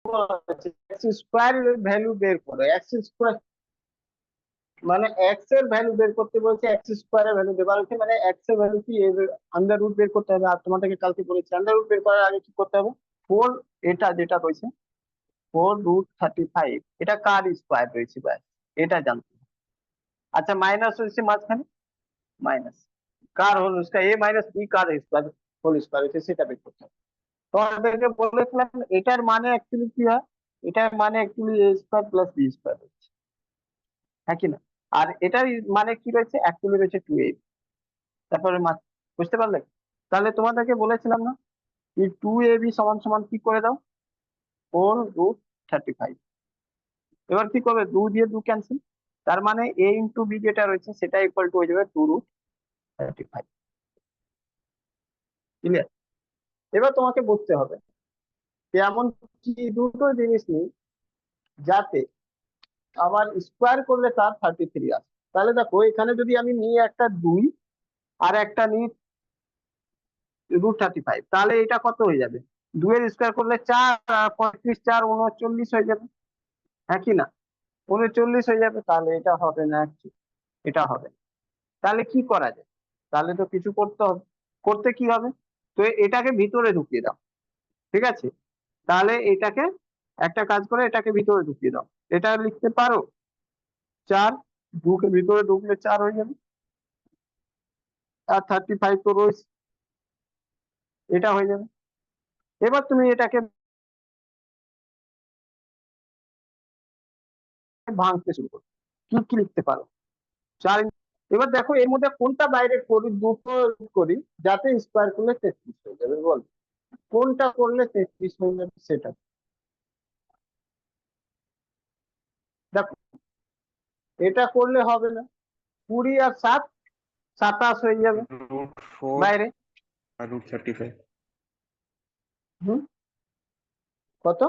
X square value বের করো। X square মানে এক্স এর ভ্যালু বের করতে বলছে, এক্স স্কোয়ারের ভ্যালু বের করা হচ্ছে, মানে এক্স এর ভ্যালু কি আন্ডার রুট বের করতে হবে। আর তোমাদেরকে কালকে বলেছি আন্ডার রুট বের করার আগে কি করতে হবে, ফোর, এটা যেটা রয়েছে 4√35, এটা কার স্কোয়ার রয়েছে ব্যাস, এটা জানতে হবে। আচ্ছা মাইনাস হয়েছে মাঝখানে, মাইনাস কার হোল স্কোয়ার, এ মাইনাস বি কার স্কোয়ার হোল স্কোয়ার হয়েছে সেটা বের করতে হবে। তোমাদেরকে বলেছিলাম এটার মানে অ্যাকচুয়ালি কি হয়, এটার মানে অ্যাকচুয়ালি এ স্কোয়ার প্লাস বি স্কোয়ার হচ্ছে, হ্যাঁ কি না? আর এটার মানে কি রয়েছে, অ্যাকচুয়ালি রয়েছে 2a। তারপরে বুঝতে পারলে? তাহলে তোমাদেরকে বলেছিলাম না এই 2ab সমান সমান কি করে দাও, 4√35। এবার কি করবে, 2 দিয়ে 2 ক্যান্সেল, তার মানে a ইন্টু বি যেটা রয়েছে সেটা ইকুয়াল টু হয়ে যাবে 2√35। ক্লিয়ার? এবার তোমাকে বুঝতে হবে যে এমন কি দুটো জিনিস নেই যাতে আবার স্কোয়ার করলে তার 33 আসে। তাহলে দেখো এখানে যদি আমি নিই একটা 2 আর একটা নিই √35, তাহলে এটা কত হয়ে যাবে, 2 এর স্কোয়ার করলে 4 আর 35 4 39 হয়ে যাবে, হ্যাঁ কি না? 39 হয়ে যাবে, তাহলে এটা হবে না actually, এটা হবে না। তাহলে কি করা যায়, তাহলে তো কিছু করতে হবে, করতে কি হবে, তো এটাকে ভিতরে ঢুকিয়ে দাও, ঠিক আছে? তাহলে এটাকে একটা কাজ করে এটাকে ভিতরে ঢুকিয়ে দাও, এটা লিখতে পারো 4, 2 কে ভিতরে ঢুকলে 4 হয়ে যাবে, আর 35 তো রয়েছে, এটা হয়ে যাবে। এবার তুমি এটাকে ভাঙতে শুরু করো, কি কি লিখতে পারো, 4। এবার দেখো এর মধ্যে কোনটা বাইরে করি, দুটো করি, যাতে স্কোয়ার করলে 33 হয়ে যাবে, বল কোনটা করলে 33 হয়ে যাবে সেটা। দেখো এটা করলে হবে না, 20 আর 7 27 হয়ে যাবে √4 বাইরে। আর √35। হুম, কত?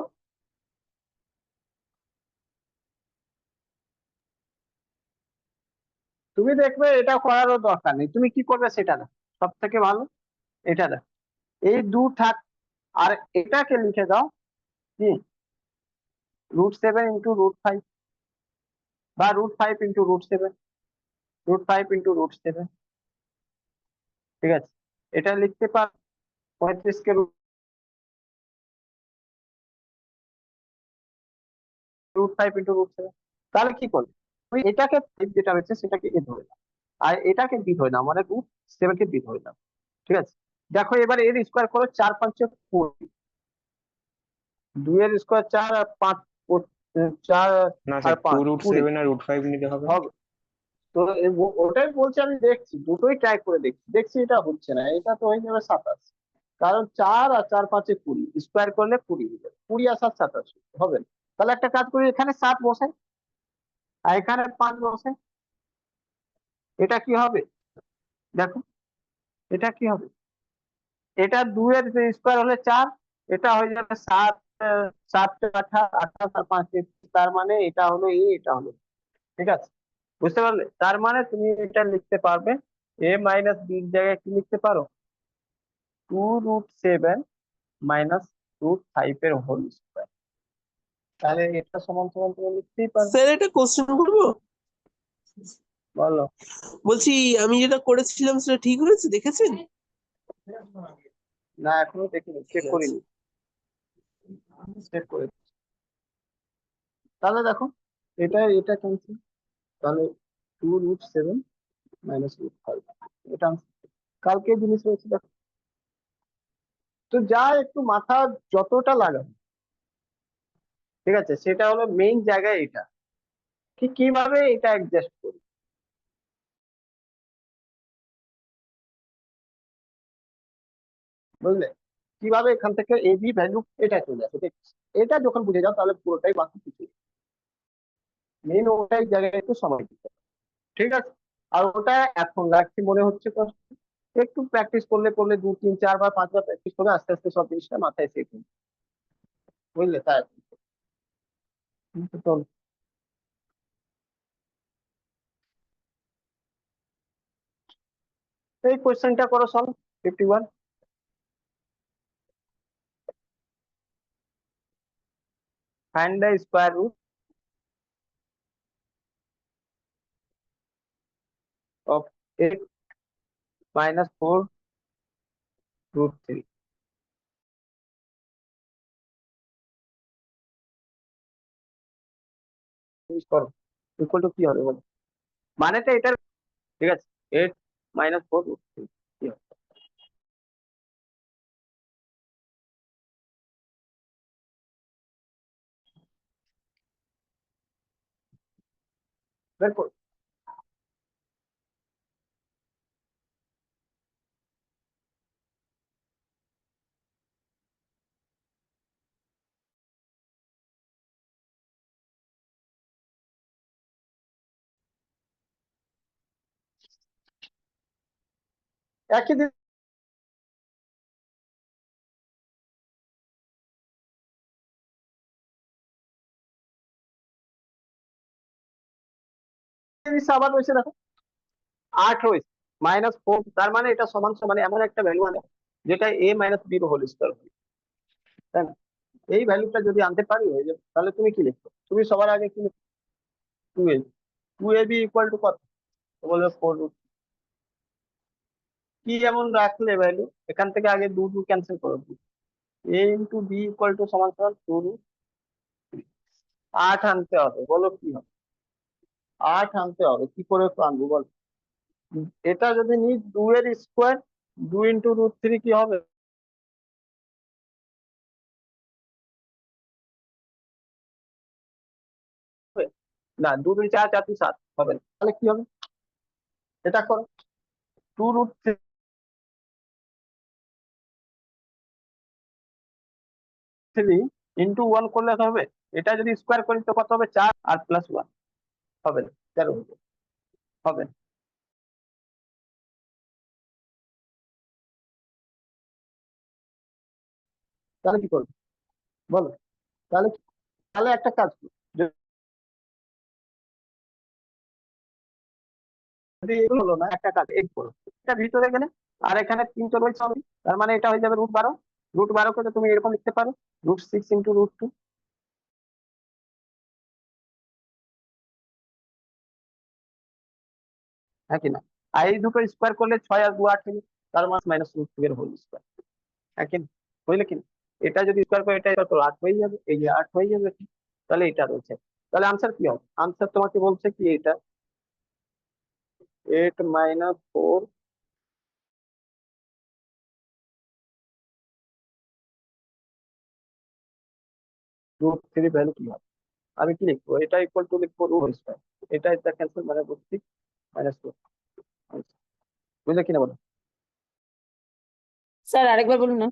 তুমি দেখবে এটা করারও দরকার নেই, তুমি কি করবে সেটা না, সব থেকে ভালো এটা না, এই দু থাক, আর এটাকে লিখে দাও কি, √7 × √5, বা √5 × √7, √5 × √7, ঠিক আছে? এটা লিখতে পার, 35 কে √5 × √7। তাহলে কি করবে, তুমি এটাকে 5 যেটা রয়েছে সেটাকে এ ধরে নাও, আর এটাকে বি ধরে নাও, মানে √7 কে বি ধরে নাও, ঠিক আছে? দেখো এবার এর স্কোয়ার করো, 4 5 20, 2 এর স্কোয়ার 4 আর 5, 4 না আর স্যার, 5 20 2√7 আর √5 নিতে হবে। হবে। তো ওটাই বলছি, আমি দেখছি দুটোই ট্রাই করে দেখছি, দেখছি এটা হচ্ছে না, এটা তো হয়ে যাবে 27, কারণ 4 আর 4 5 20, স্কোয়ার করলে 20 হয়ে যাবে, 20 আর 7 27 হবে না। তাহলে একটা কাজ করি, এখানে 7 বসাই আর এখানে 5 বসাই, এটা কি হবে, দেখো এটা কি হবে, এটা 2 এর স্কোয়ার হলে 4, এটা হয়ে যাবে 7, 7 28 আর 5 33, তার মানে এটা হলো এ, এটা হলো, ঠিক আছে? বুঝতে পারলে? তার মানে তুমি এটা লিখতে পারবে, এ মাইনাস বির জায়গায় কি লিখতে পারো, 2√7 মাইনাস √5 এর হোল স্কোয়ার। তাহলে এটা সমান সমান তুমি লিখতেই পারো। স্যার একটা কোশ্চেন করবো? বলো। বলছি আমি যেটা করেছিলাম সেটা ঠিক হয়েছে, দেখেছেন? না এখনো দেখিনি, চেক ঠিক আছে। করিনি, চেক করে। তাহলে দেখো এটা এটা ক্যান্সেল, তাহলে 2√7 মাইনাস √5, এটা answer। কালকে জিনিস রয়েছে দেখো, তো যা একটু মাথা যতটা লাগাবে, ঠিক আছে, সেটা হলো মেইন জায়গায় এটা, ঠিক কিভাবে এটা অ্যাডজাস্ট করি, বুঝলে? কিভাবে এখান থেকে এ বি ভ্যালু এটা চলে আসে, এটা যখন বুঝে যাও তাহলে পুরোটাই বাকি কিছু, মেইন ওটাই জায়গায় একটু সময় দিতে হবে, ঠিক আছে? আর ওটা এখন রাখছি মনে হচ্ছে কষ্ট, একটু প্র্যাকটিস করলে করলে 2 3 4 বার 5 বার প্র্যাকটিস করলে আস্তে আস্তে সব জিনিসটা মাথায় সেট হবে, বুঝলে? তাই তো, এই কোশ্চেনটা করো solve, 51। find the square root of 8 minus 4 root 3 করো ইকুয়াল টু কি হবে বলো, মানেটা এটা, ঠিক আছে, 8 minus 4 root 3 কি হবে? বের করো। একই জিনিস আবার রয়েছে, দেখো 8 রয়েছে -4, তার মানে এটা সমান সমান এমন একটা ভ্যালু আনে যেটা a minus b whole square, তাই না? এই ভ্যালুটা যদি আনতে পারি হয়ে যাবে। তাহলে তুমি কি লিখছো, তুমি সবার আগে কি লিখছো, 2ab, 2ab ইকুয়াল টু কত, তো বলবে 4 রুট, কি এমন রাখলে ভ্যালু, এখান থেকে আগে 2 2 ক্যান্সেল করো, a into b equal to সমান সমান 2 রুট 8 আনতে হবে, বলো কি হবে, 8 আনতে হবে, কি করে আনবো বল, এটা যদি নিই 2 এর স্কোয়ার, 2 ইন্টু রুট 3 কি হবে, না 2 2 4 4 2 7 হবে না। তাহলে কি হবে, এটা করো, 2 রুট 3 ইন্টু 1 করলে হবে, এটা যদি স্কোয়ার করি তো কত হবে, 4 আর প্লাস 1 হবে না, 13 হবে, হবে না। তাহলে কি করবো বলো, তাহলে তাহলে একটা কাজ করো, যদি এগুলো হলো না, একটা কাজ এই করো, এটা ভিতরে গেলে আর এখানে 3 তো রয়েছে অলরেডি, তার মানে এটা হয়ে যাবে √12, √12 কে তুমি এরকম লিখতে পারো √6 ইন্টু √2, হ্যাঁ কি না, আর এই দুটো স্কোয়ার করলে 6 আর 2 8 হয়ে যাবে, তার মানে -√2 এর হোল স্কোয়ার, হ্যাঁ কি না, বুঝলে কি না? এটা যদি স্কোয়ার করে এটা এটা তো 8 হয়ে যাবে, এই যে 8 হয়ে যাবে, তাহলে এটা রয়েছে, তাহলে আনসার কি হবে, আনসার তোমাকে বলছে কি এটা 8 -4 √3 ভ্যালু কি হবে, আমি কি লিখবো, এটা ইকুয়াল টু লিখবো হোল স্কোয়ার, এটা ক্যান্সেল মানে √6 -2, বুঝলে কিনা বলো, স্যার আরেকবার বলুন না।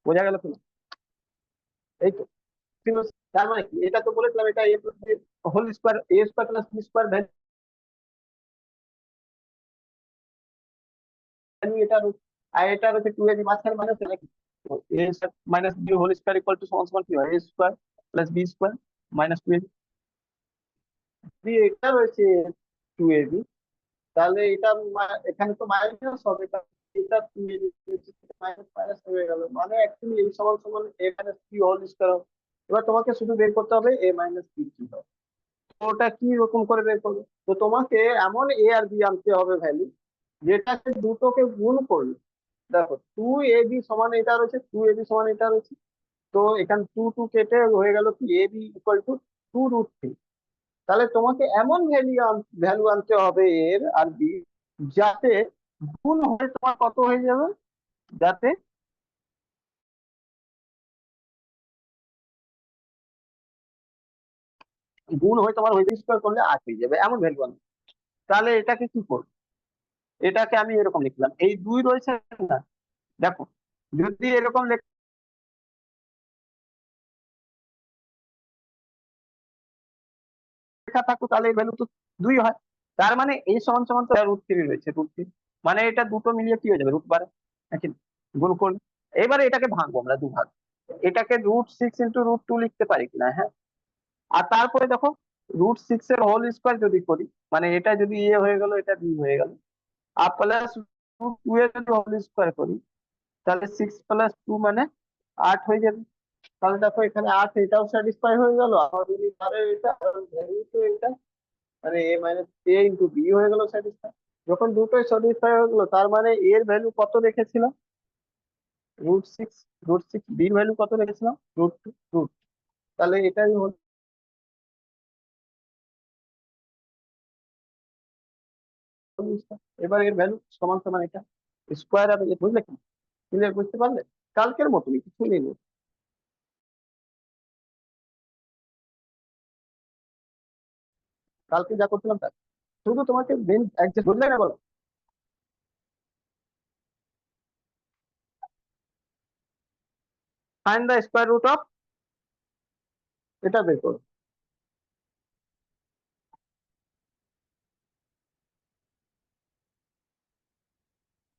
বোঝা গেল কিনা, এই তো, তার মানে কি, এটা তো বলেছিলাম এটা whole square, a square plus B square value, এটা আর এটা হচ্ছে 2ab মাঝখানে মাইনাস নাকি, a minus B whole square equal to সমান সমান কি হয়, a square plus B square minus 2ab, এটা রয়েছে 2ab, তাহলে এটা এখানে তো মাইনাস হবে, এটা 2ab মাইনাস মাইনাস হয়ে গেল, মানে অ্যাকচুয়ালি এই সমান সমান a minus B whole square. এবার তোমাকে শুধু বের করতে হবে a মাইনাস বি কি হবে, তো ওটা কি রকম করে বের করবে, তো তোমাকে এমন এ আর বি আনতে হবে ভ্যালু যেটাকে দুটোকে গুণ করলে, দেখো 2ab সমান এটা রয়েছে, 2ab সমান এটা রয়েছে, তো এখানে 2 2 কেটে হয়ে গেল কি ab ইকুয়াল টু 2 √3, তাহলে তোমাকে এমন ভ্যালু আনতে হবে এর আর বি যাতে গুণ হয়ে তোমার কত হয়ে যাবে, যাতে গুণ হয়ে তোমার হয়ে স্কোয়ার করলে 8 হয়ে যাবে, এমন ভ্যালু আনবে। তাহলে এটাকে কি করবো, এটাকে আমি এরকম লিখলাম, এই 2 রয়েছে না, দেখো যদি এরকম লেখা থাকতো তাহলে এই ভ্যালু তো 2 হয়, তার মানে এই সমান সমান তো √3 রয়েছে, √3 মানে এটা দুটো মিলিয়ে কি হয়ে যাবে √12, নাকি গুণ করলে, এবারে এটাকে ভাঙবো আমরা দুভাগ, এটাকে √6 ইন্টু √2 লিখতে পারি কিনা, হ্যাঁ, আর তারপরে দেখো √6 এর হোল স্কোয়ার যদি করি, মানে এটা যদি এ হয়ে গেল এটা বি হয়ে গেল, আর প্লাস √2 এর যদি হোল স্কোয়ার করি, তাহলে 6 + 2 মানে 8 হয়ে যাবে। তাহলে দেখো এখানে 8, এটাও স্যাটিসফাই হয়ে গেল, আবার যদি ধরে এটা ভ্যালু তো এটা, মানে a minus a into B হয়ে গেল স্যাটিসফাই। যখন দুটোই স্যাটিসফাই হয়ে গেলো, তার মানে এর ভ্যালু কত রেখেছিলাম? √6। √6, বির ভ্যালু কত রেখেছিলাম? √2। তাহলে এটাই হলো জিনিসটা। এবার এর ভ্যালু সমান সমান এটা স্কোয়ার হবে, বুঝলে কি? ক্লিয়ার, বুঝতে পারলে? কালকের মতনই, কিছু নেই। কালকে যা করছিলাম তাই, শুধু তোমাকে মেন অ্যাডজাস্ট, বুঝলে না? বলো। Find the square root of, এটা বের করো।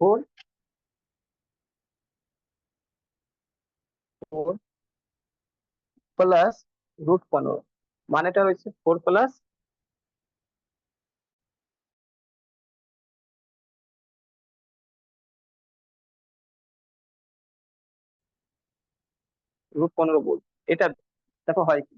4, 4 প্লাস √15, মানেটা হচ্ছে 4 প্লাস √15 বল। এটা দেখো হয় কি,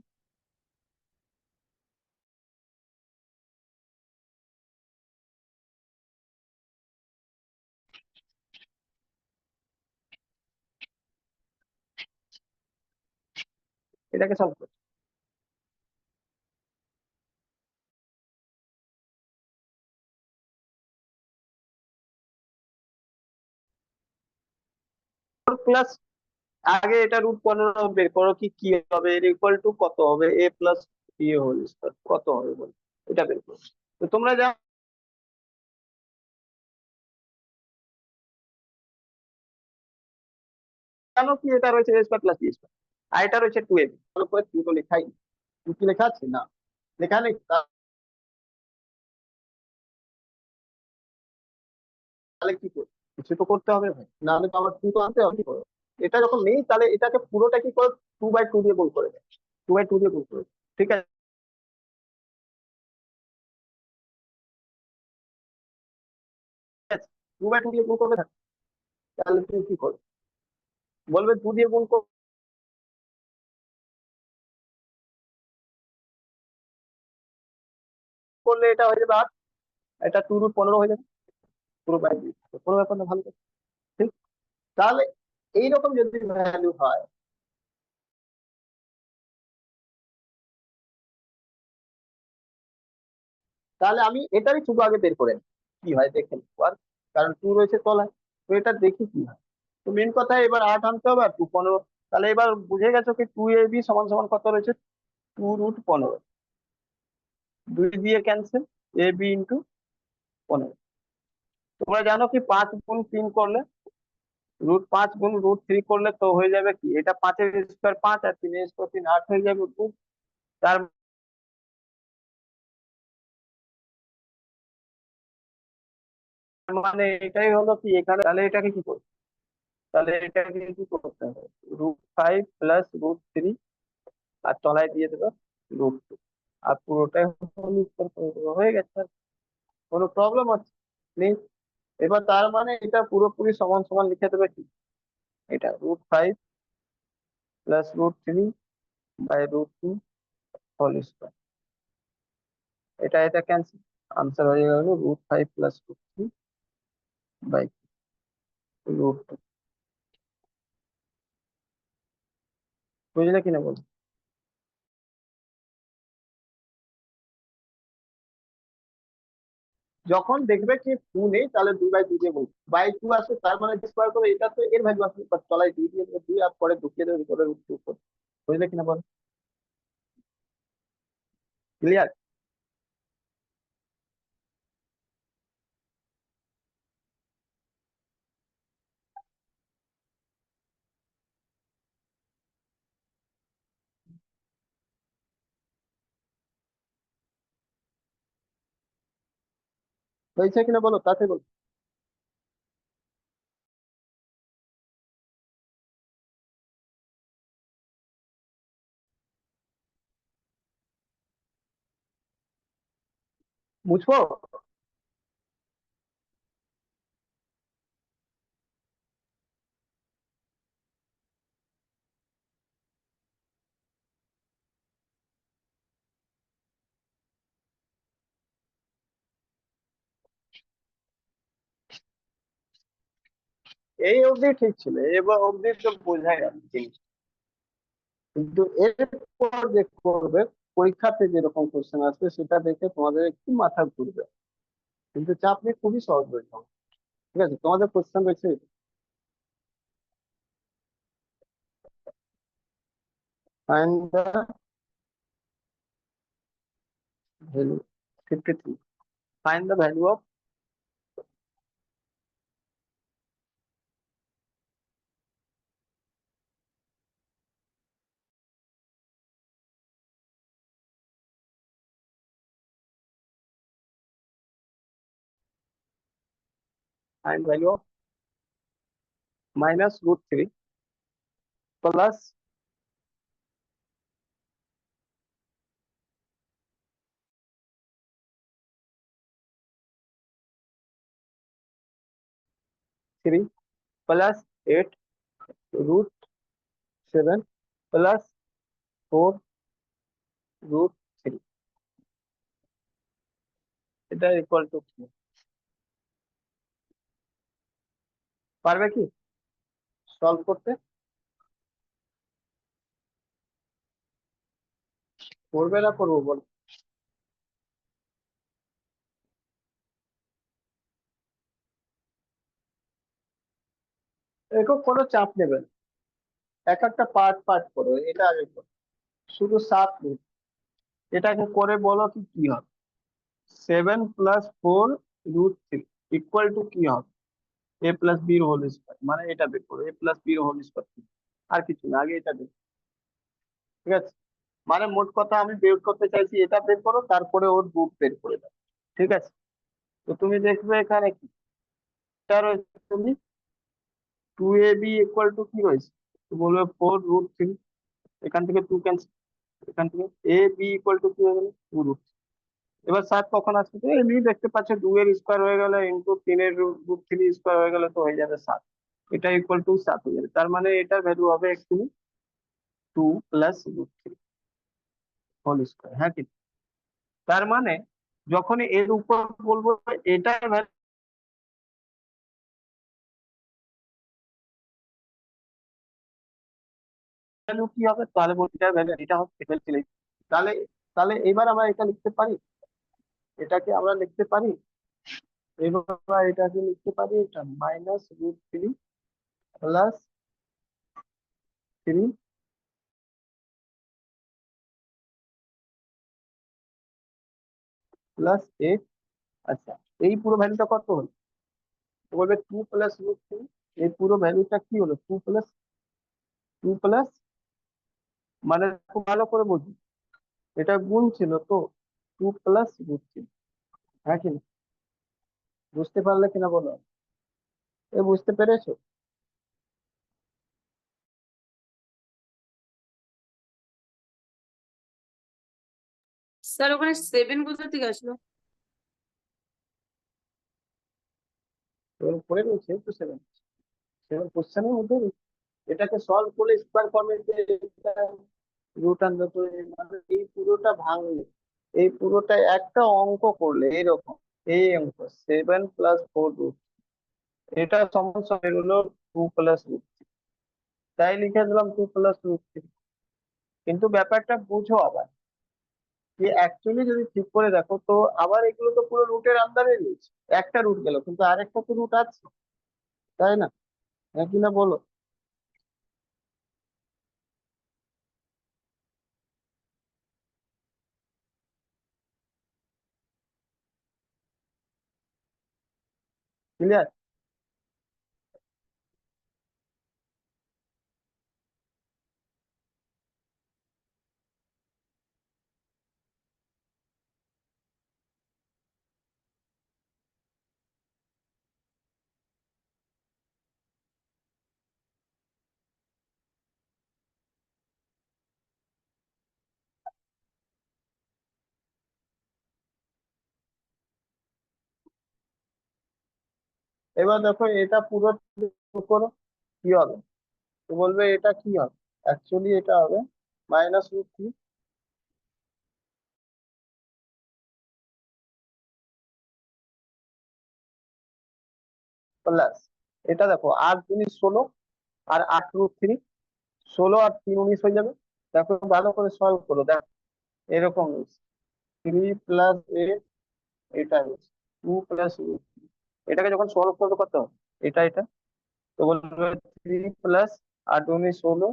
এটাকে সলভ করো। 4 প্লাস, আগে এটা √15 বের করো, কি কি হবে, এর ইকুয়াল টু কত হবে, a plus B whole square কত হবে বল, এটা বের করো। তো তোমরা জানো কি, এটা রয়েছে a square plus B square, আর এটা রয়েছে 2ab। ভালো করে দুটো লেখাই, কি লেখা আছে না, লেখা নেই? তাহলে কি করবে? কিছু তো করতে হবে ভাই, নাহলে তো আমার 2 তো আনতে হবে, কি করো? এটা যখন নেই, তাহলে এটাকে পুরোটা কি করো, 2/2 দিয়ে গুণ করে দেয়, 2/2 দিয়ে গুণ করে দেয়। ঠিক আছে, 2/2 দিয়ে গুণ করবে, তাহলে তুমি কি করবে? বলবে 2 দিয়ে গুণ করলে এটা হয়ে যাবে 8, এটা 2√15 হয়ে যাবে, পুরো বাই দিয়ে, কোনো ব্যাপার না, ভালো করে। ঠিক, তাহলে এইরকম যদি ভ্যালু হয়, তাহলে আমি এটারই শুধু আগে বের করে নিই, কি হয় দেখে নিবো। আর কারণ 2 রয়েছে তলায়, তো এটা দেখি কি হয়। তো মেন কথা এবার 8 আনতে হবে আর 2 15। তাহলে এবার বুঝে গেছো কি 2ab সমান সমান কত রয়েছে, 2√15। 2 দিয়ে ক্যান্সেল, ab ইন্টু 15। তোমরা জানো কি 5 গুণ 3 করলে, √5 গুণ √3 করলে তো হয়ে যাবে কি, এটা 5 এর স্কোয়ার 5, আর 3 এর স্কোয়ার 3, 8 হয়ে যাবে 2। তার মানে এটাই হলো কি এখানে, তাহলে এটাকে কি করবে, তাহলে এটাকে কি করতে হবে, √5 প্লাস √3, আর তলায় দিয়ে দেবো √2, আর পুরোটাই হোল স্কয়ার করে দেবো, হয়ে গেছে। আর কোনো প্রবলেম আছে নেই। এবার তার মানে এটা পুরোপুরি সমান সমান লিখে দেবে কি, এটা √5 প্লাস √3 বাই √2 হোল স্কয়ার, এটা ক্যান্সেল, আনসার হয়ে গেল √5 প্লাস √3 বাই √2। বুঝলে কিনা বলো? যখন দেখবে কি 2 নেই, তাহলে 2/2 দিয়ে বলবো, বাই 2 আসে, তার মানে স্কোয়ার করে, এটা তো এর ভ্যালু আসবে, বাট তলায় দিয়ে দিয়ে দেবে 2, আর পরে ঢুকিয়ে দেবে ভিতরে √2 করে। বুঝলে কিনা বলো? ক্লিয়ার? হয়েছে কিনা বলো, তাতে বলো। বুঝবো? এই অবধি ঠিক ছিল, এবার অবধি তো বোঝা গেল জিনিস, কিন্তু এরপর যে করবে পরীক্ষাতে যেরকম কোশ্চেন আসবে সেটা দেখে তোমাদের একটু মাথা ঘুরবে, কিন্তু চাপ নিয়ে খুবই সহজ হয়ে যাবে। ঠিক আছে, তোমাদের কোশ্চেন রয়েছে, find the value 53, find the value of find value of minus root 3 plus 3 plus 8 root 7 plus 4 root 3, এটা ইকুয়াল টু কি? পারবে কি সলভ করতে? করবে না করবো বল? দেখো কোনো চাপ নেবে না, এক একটা পার্ট পার্ট করো, এটা আগে করো, শুধু 7 রুট, এটাকে করে বলো কি কি হবে, 7 + 4 √3 ইকুয়াল টু কি হবে, a + b হোল স্কয়ার, মানে এটা বের করো, a + b হোল স্কয়ার, আর কিছু না, আগে এটা বের। ঠিক আছে, মানে মোট কথা আমি বের করতে চাইছি এটা বের করো, তারপরে ওর রুট বের করে দাও। ঠিক আছে, তো তুমি দেখবে এখানে কি এটা রয়েছে, তুমি 2ab ইকুয়াল টু কি রয়েছে, তো বলবে 4 √3, এখান থেকে 2 ক্যান্সেল, এখান থেকে এ বি ইকুয়াল টু কি হয়ে গেল 2 √, এবার 7 কখন আসবে, তো এমনি দেখতে পাচ্ছ 2 এর স্কয়ার হয়ে গেল ইনটু 3 এর √3 স্কয়ার হয়ে গেল, তো হয়ে যাবে 7, এটা ইকুয়াল টু 7 হয়ে যাবে, তার মানে এটার ভ্যালু হবে অ্যাকচুয়ালি 2 + √3 হোল স্কয়ার, হ্যাঁ কি? তার মানে যখন এর উপর বলবো এটার ভ্যালু কি হবে, তাহলে বলবো এটার ভ্যালু এটা হচ্ছে ফেলছিলে, তাহলে তাহলে এবার আমরা এটা লিখতে পারি, এটাকে আমরা লিখতে পারি, এবার এটাকে লিখতে পারি, এটা -√3 + 3 + 8। আচ্ছা, এই পুরো ভ্যালুটা কত হলো, তো বলবে 2 + √3, এই পুরো ভ্যালুটা কি হলো, 2 + মানে খুব ভালো করে বুঝুন, এটা গুণ ছিল তো, 2 + √3, হ্যাঁ কি না? বুঝতে পারলে কিনা বলো, এ বুঝতে পেরেছো? স্যার ওখানে 7 কোথা থেকে আসলো? এর উপরে রয়েছে তো 7, 7 কোশ্চেনের মধ্যে রয়েছে। এটাকে সলভ করলে স্কয়ার ফর্মে যে রুট আনবে, তো মানে এই পুরোটা ভাঙলে, এই পুরোটা একটা অঙ্ক করলে এরকম, এই অঙ্ক 7 + 4 √, এটা সমান সমান হলো 2 + √3, তাই লিখে দিলাম 2 + √3। কিন্তু ব্যাপারটা বুঝো আবার, যে অ্যাকচুয়ালি যদি ঠিক করে দেখো তো আবার এগুলো তো পুরো রুটের আন্ডারে রয়েছে, একটা রুট গেল কিন্তু আরেকটা তো রুট আছে, তাই না? হ্যাঁ কিনা বলো? ক্লিয়ার? এবার দেখো এটা পুরো করো, কি হবে, তো বলবে এটা কি হবে, অ্যাকচুয়ালি এটা হবে -√3 প্লাস এটা দেখো 8 × 16 আর 8√3, 16 আর 3 19 হয়ে যাবে। দেখো ভালো করে সলভ করো, দেখো এরকম 3 + 8, এটা হচ্ছে 2 + এটাকে যখন সলভ করবে কত হবে? এটা তো বলবে 3 + 8 × 16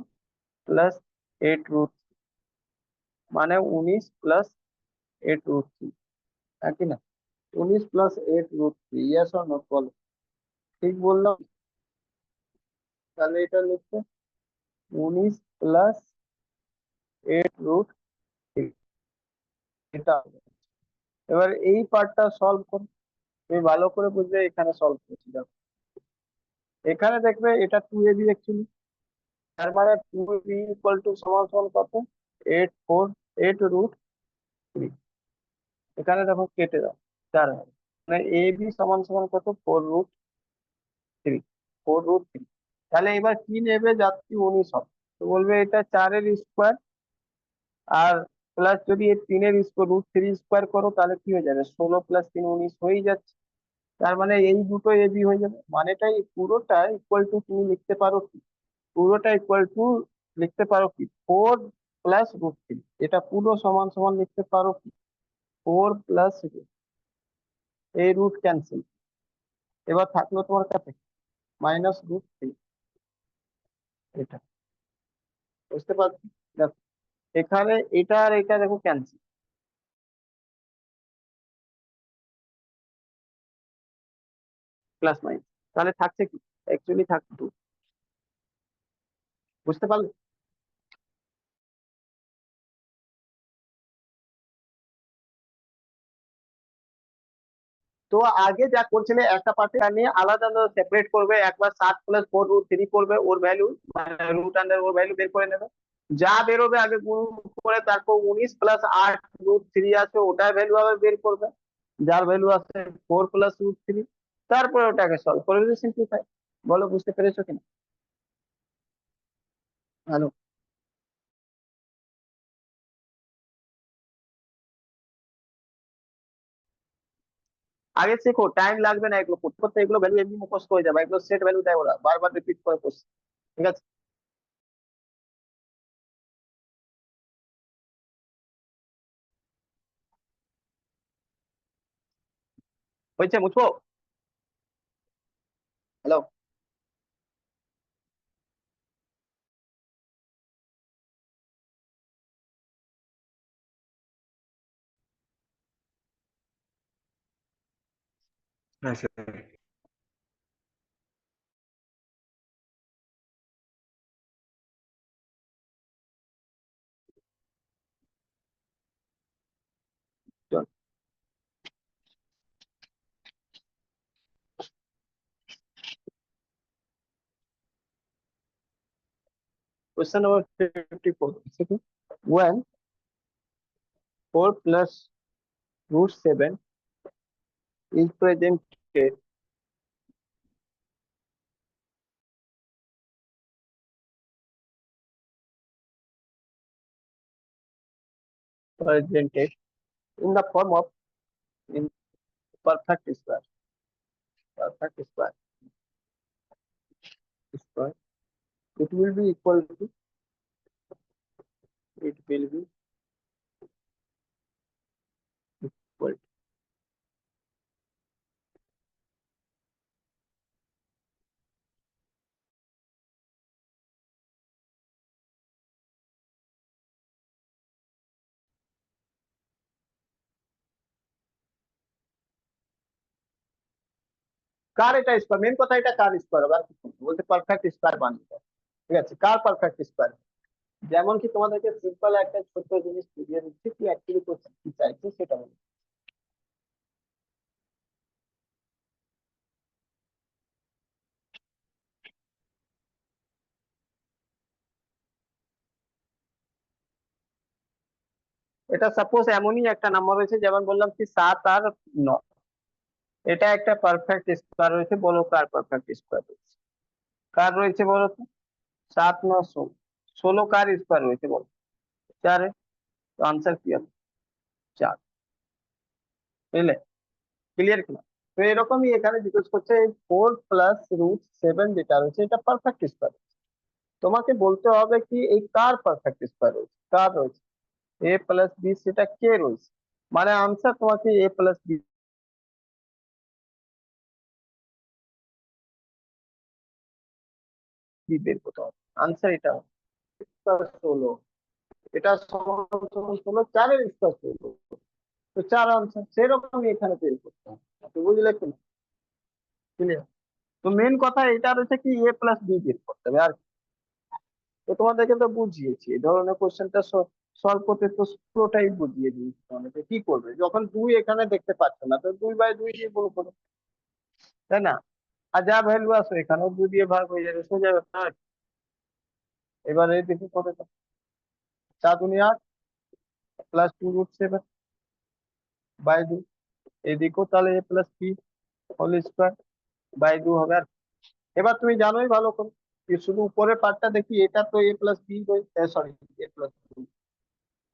+ 8√3, মানে 19 + 8√3, একই না? 19 + 8√3, ইয়েস অর নো বলো? ঠিক বললাম? তাহলে এটা লিখতে 19 + 8√3, এটা হবে। এবার এই পার্টটা সলভ করো, তুমি ভালো করে বুঝবে। এখানে সলভ করছি, দেখো এখানে দেখবে এটা 2ab অ্যাকচুয়ালি, তার মানে 2ab সমান সমান কত? 8 √3। এখানে দেখো কেটে দাও, 4 হবে, মানে ab সমান সমান কত? 4√3, 4√3। তাহলে এবার কি নেবে? যাত্রী 19 হবে, তো বলবে এটা 4-এর স্কোয়ার, আর প্লাস যদি এই 3-এর √3 স্কোয়ার করো তাহলে কি হয়ে যাবে? 16 + 3 19 হয়ে যাচ্ছে। তার মানে এই দুটো এবি হয়ে যাবে, মানেটা এই পুরোটা ইকুয়াল টু তুমি লিখতে পারো কি? পুরোটা ইকুয়াল টু লিখতে পারো কি? 4 + √3, এটা পুরো সমান সমান লিখতে পারো কি? 4 + এই রুট ক্যান্সেল, এবার থাকলো তোমার কাছে -√3। এটা বুঝতে পারছি? দেখো এখানে এটা আর এটা দেখো ক্যান্সেল, প্লাস মাইনাস, তাহলে থাকছে কি? অ্যাকচুয়ালি থাকছে 2। বুঝতে পারলে? তো আগে যা করছিলে একটা পার্টে নিয়ে আলাদা আলাদা সেপারেট করবে, একবার 7 + 4√3 করবে, ওর ভ্যালু মানে √, ওর ভ্যালু বের করে নেবে, যা বেরোবে আগে গুণ করে, তারপর 19 + 8√3 আছে ওটার ভ্যালু আবার বের করবে, যার ভ্যালু আছে 4 + √3, তারপর ওটাকে সলভ করে দিবে, সিম্পলিফাই। বলো বুঝতে পেরেছো কিনা? হ্যালো, আগে শেখো, টাইম লাগবে না এগুলো করতে করতে, এগুলো ভ্যালু এমনি মুখস্থ হয়ে যাবে, এগুলো সেট ভ্যালু দেয় ওরা, বারবার রিপিট করে করছে। ঠিক আছে, হয়েছে? মুছবো? হ্যালো, হ্যাঁ স্যার। চল question number 54. When 4 + √7 is presented in the form of in perfect square, perfect square, it will be equal to, it will be equal to, কার এটা স্কয়ার? মেন কথা এটা কার স্কয়ার হবে? আর কিছু না, বলতে পারফেক্ট স্কয়ার বানিয়ে দাও। ঠিক আছে, কার পারফেক্ট স্কয়ার? যেমন কি তোমাদেরকে সিম্পল একটা ছোট জিনিস বুঝিয়ে দিচ্ছি, কি অ্যাকচুয়ালি করতে কি চাইছি সেটা বলি। এটা সাপোজ এমনই একটা নাম্বার রয়েছে, যেমন বললাম কি 7 আর 9, এটা একটা পারফেক্ট স্কয়ার রয়েছে, বলো কার পারফেক্ট স্কয়ার রয়েছে? কার রয়েছে বলো তো? 7 9 16, 16 কার স্কয়ার রয়েছে বলো? 4 है, तो आंसर কি হবে? 4। বুঝলে? ক্লিয়ার কিনা? তো এরকমই এখানে জিজ্ঞেস করছে এই 4 + √7 যেটা রয়েছে এটা পারফেক্ট স্কোয়ার। তোমাকে বলতে হবে কি এই কার পারফেক্ট স্কোয়ার রয়েছে, কার রয়েছে, a+b সেটা কে রয়েছে, মানে আনসার তোমাকে a+b বের করতে হবে। আনসার এটা স্কোয়ার 16, এটা সমান সমান 16, 4 এর স্কোয়ার 16, তো 4 আনসার সেরকমই এখানে বের করতে হবে। তো বুঝলে কি, ক্লিয়ার? তো মেন কথা এটা রয়েছে কি a+b বের করতে হবে আর কি। তো তোমাদেরকে তো বুঝিয়েছি এই ধরনের কোশ্চেনটা সলভ করতে, তো পুরোটাই বুঝিয়ে দিয়েছি তোমাদেরকে কি করবে যখন 2 এখানে দেখতে পাচ্ছ না, তো 2/2 দিয়ে গুণ করো, তাই না? আর যা ভ্যালু আছে এখানেও 2 দিয়ে ভাগ হয়ে যাবে, সোজা ব্যাপার। এবার এই দেখি কত, 4×8 +2√7/2, এদিকেও তাহলে a+b² হবে। আর এবার তুমি জানোই ভালো করে যে শুধু উপরের পার্টটা দেখি, এটা তো a+b রয়েছে, সরি a+b,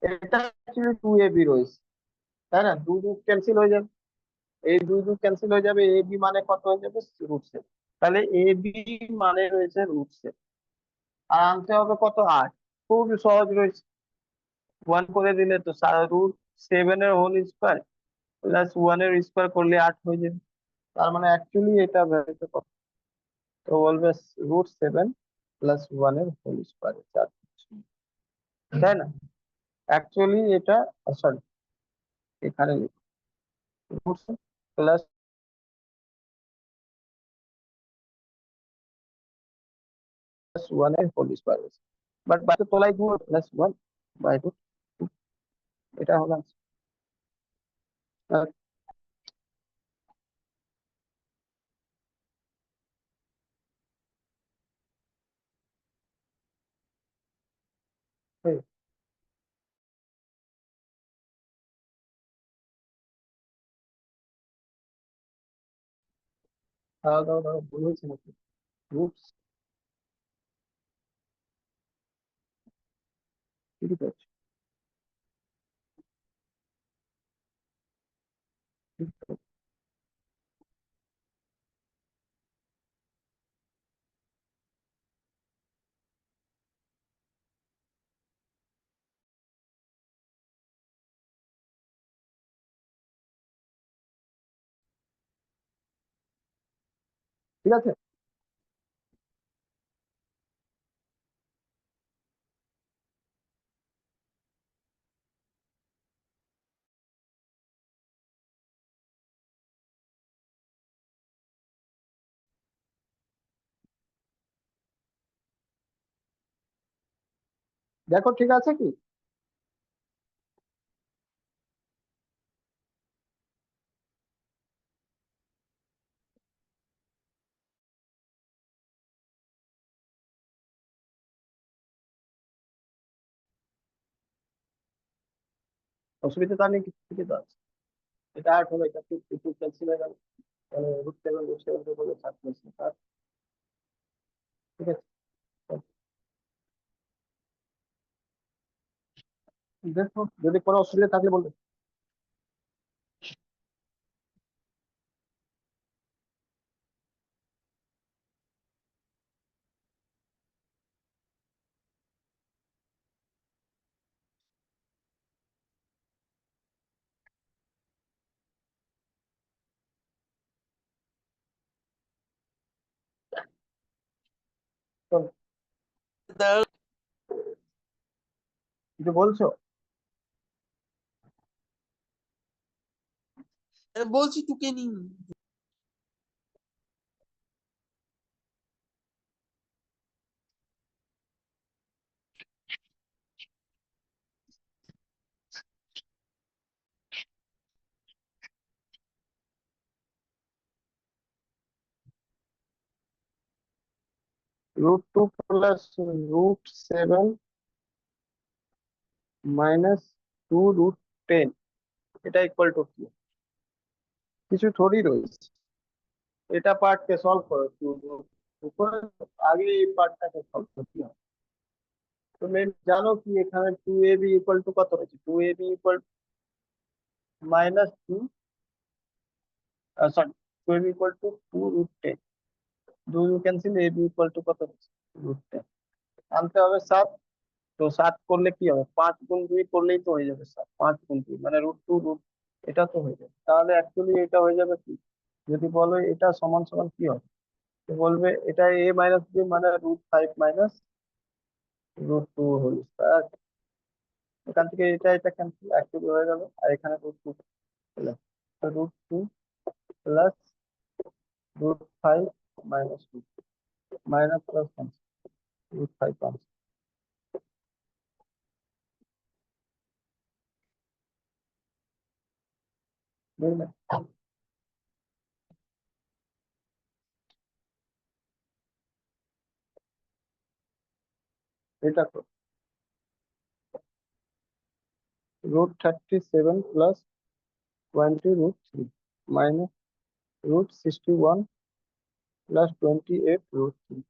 এটা অ্যাকচুয়ালি 2ab রয়েছে, তাই না? 2 ক্যান্সেল হয়ে যাবে, এই 2 ক্যান্সেল হয়ে যাবে, ab মানে কত হয়ে যাবে, √7, তাহলে ab মানে রয়েছে √7, আর আনতে হবে কত, 8। খুবই সহজ রয়েছে, 1 করে দিলে তো √7 +1 করলে 8 হয়ে যাবে, তার মানে অ্যাকচুয়ালি এটা ভ্যালুটা কত, তো বলবে √7 +1, 4, তাই না? অ্যাকচুয়ালি এটা, সরি এখানে √7 +1 বাট বাকি তোলাই 2 +1/2, এটা হলো answer। খাওয়া দাওয়া দাওয়া ভুল হয়েছে নাকি? রুটস কি করছে? ঠিক আছে, দেখো ঠিক আছে কি, অসুবিধা তার নেই, কিছু কিছু তো আছে। এটা 8 হবে, এটা 2 ক্যান্সেল হয়ে গেল, তাহলে √7 বলে 7 আর, ঠিক আছে। দেখো যদি কোনো অসুবিধা থাকলে বলবে। তো দাঁড়াও, কিছু বলছো? আমি বলছি টুকে নিন। √2 +√7 -2√10, এটা ইকুয়াল টু কি? কিছু থোড়ি রয়েছে, এটা পার্টকে সলভ করো, উপরে আগে এই পার্টটাকে সলভ করতে হবে। তুমি জানো কি এখানে 2ab ইকুয়াল টু কত রয়েছে, 2ab equal -2, sorry 2ab equal to 2√10, 2 cancel, ab equal to কত √10 আনতে হবে 7। তো 7 করলে কি হবে, 5 গুণ 2 করলেই তো হয়ে যাবে 7, 5 গুণ 2 মানে √2 এটা তো হয়ে যাবে। তাহলে অ্যাকচুয়ালি এটা হয়ে যাবে কি, যদি বলো এটা সমান সমান কি হবে, তো বলবে এটা a মাইনাস b মানে √5 মাইনাস √2 হোল স্কয়ার। এখান থেকে এটা ক্যান্সেল, অ্যাকচুয়ালি হয়ে গেল, আর এখানে √2 √2 প্লাস √5 মাইনাস 2 মাইনাস প্লাস √5 পাচ্ছি, বুঝলে? এটা তো √37 প্লাস 20√3 মাইনাস √61 প্লাস 28√3।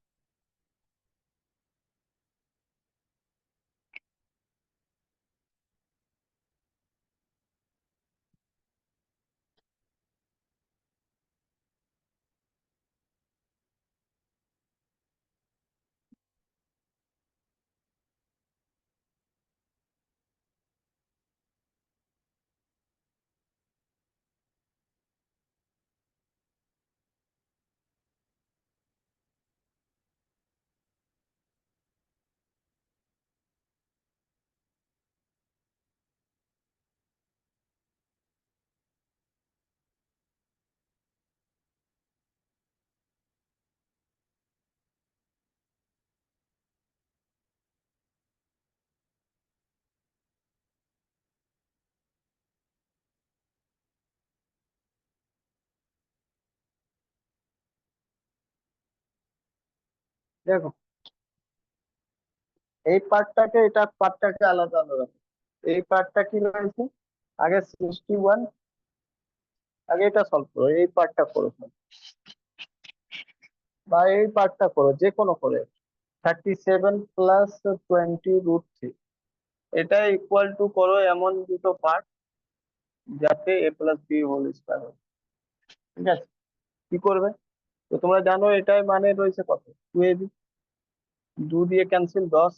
দেখো এই পার্টটাকে আলাদা আলাদা, এই পার্টটা কি রয়েছে, আগে 61, আগে এটা সলভ করো, এই পার্টটা করো বা এই পার্টটা করো, যে কোনো করে 37 প্লাস 20√3 এটা ইকুয়াল টু করো এমন দুটো পার্ট যাতে a plus B whole square হয়। ঠিক আছে, কি করবে, তো তোমরা জানো এটাই মানে রয়েছে কত, 2ab, 2 দিয়ে ক্যান্সেল 10,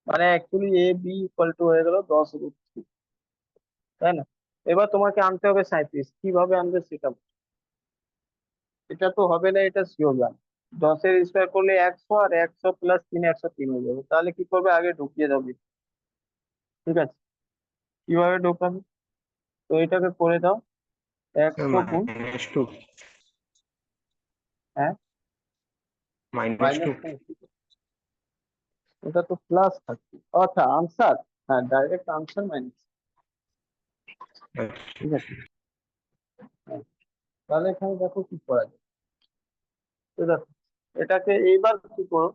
মানে actually A B equal to হয়ে গেল 10√3, তাই না? এবার তোমাকে আনতে হবে 37, কিভাবে আনবে সেটা এটা তো হবে না, এটা শিওর জানো। 10 এর স্কয়ার করলে 100, আর 100 প্লাস 3 103 হয়ে যাবে। তাহলে কি করবে, আগে ঢুকিয়ে যাবে। ঠিক আছে, কিভাবে ঢোকাবে, তো এটাকে করে দাও 100 গুণ, -2 হ্যাঁ -2 মাইনাস, এটা তো প্লাস থাকছে, আচ্ছা আনসার, হ্যাঁ ডাইরেক্ট আনসার মাইনাস। ঠিক আছে, হ্যাঁ। তাহলে এখানে দেখো কি করা যায়, তো দেখো এটাকে এইবার কি করো,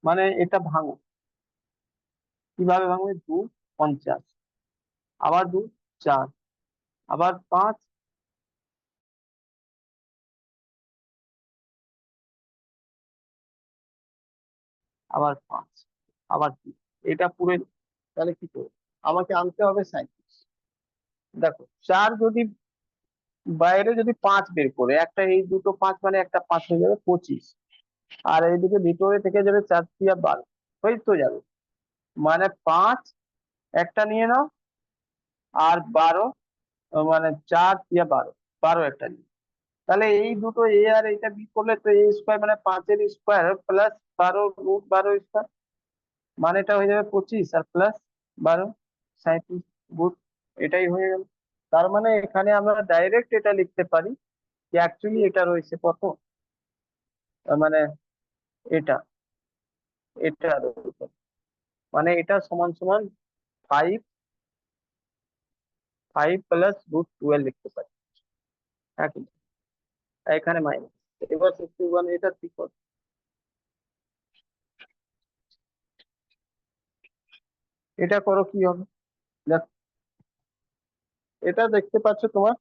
মানে এটা ভাঙো, কিভাবে ভাঙবে, 2 50, আবার 2 4, আবার 5, আবার 5, আবার 2, এটা পুরো, তাহলে কি করবো, আমাকে আনতে হবে 37। দেখো 4 যদি বাইরে যদি 5 বের করে, একটা এই দুটো 5 মানে একটা 5 হয়ে যাবে 25, আর এইদিকে ভিতরে থেকে যাবে 4 দিয়া 12, হয়ে তো যাবে, মানে 5 একটা নিয়ে নাও, আর 12 মানে 4 দিয়া 12, 12 একটা নিয়ে, তাহলে এই দুটো এ আর এটা বি করলে তো এ স্কোয়ার মানে 5 এর স্কোয়ার প্লাস 12 স্কোয়ার, মানেটা হয়ে যাবে 25, আর প্লাস 12 37, গুড, এটাই হয়ে গেল। তার মানে এখানে আমরা ডাইরেক্ট এটা লিখতে পারি যে অ্যাকচুয়ালি এটা রয়েছে কত, মানে এটা এটা রয়েছে, মানে এটা সমান সমান 5, 5 প্লাস √12 লিখতে পারি, হ্যাঁ কি? এখানে মাইনাস, এবার 61 এটা ঠিক করো, এটা করো কি হবে, দেখো এটা দেখতে পাচ্ছ তোমার,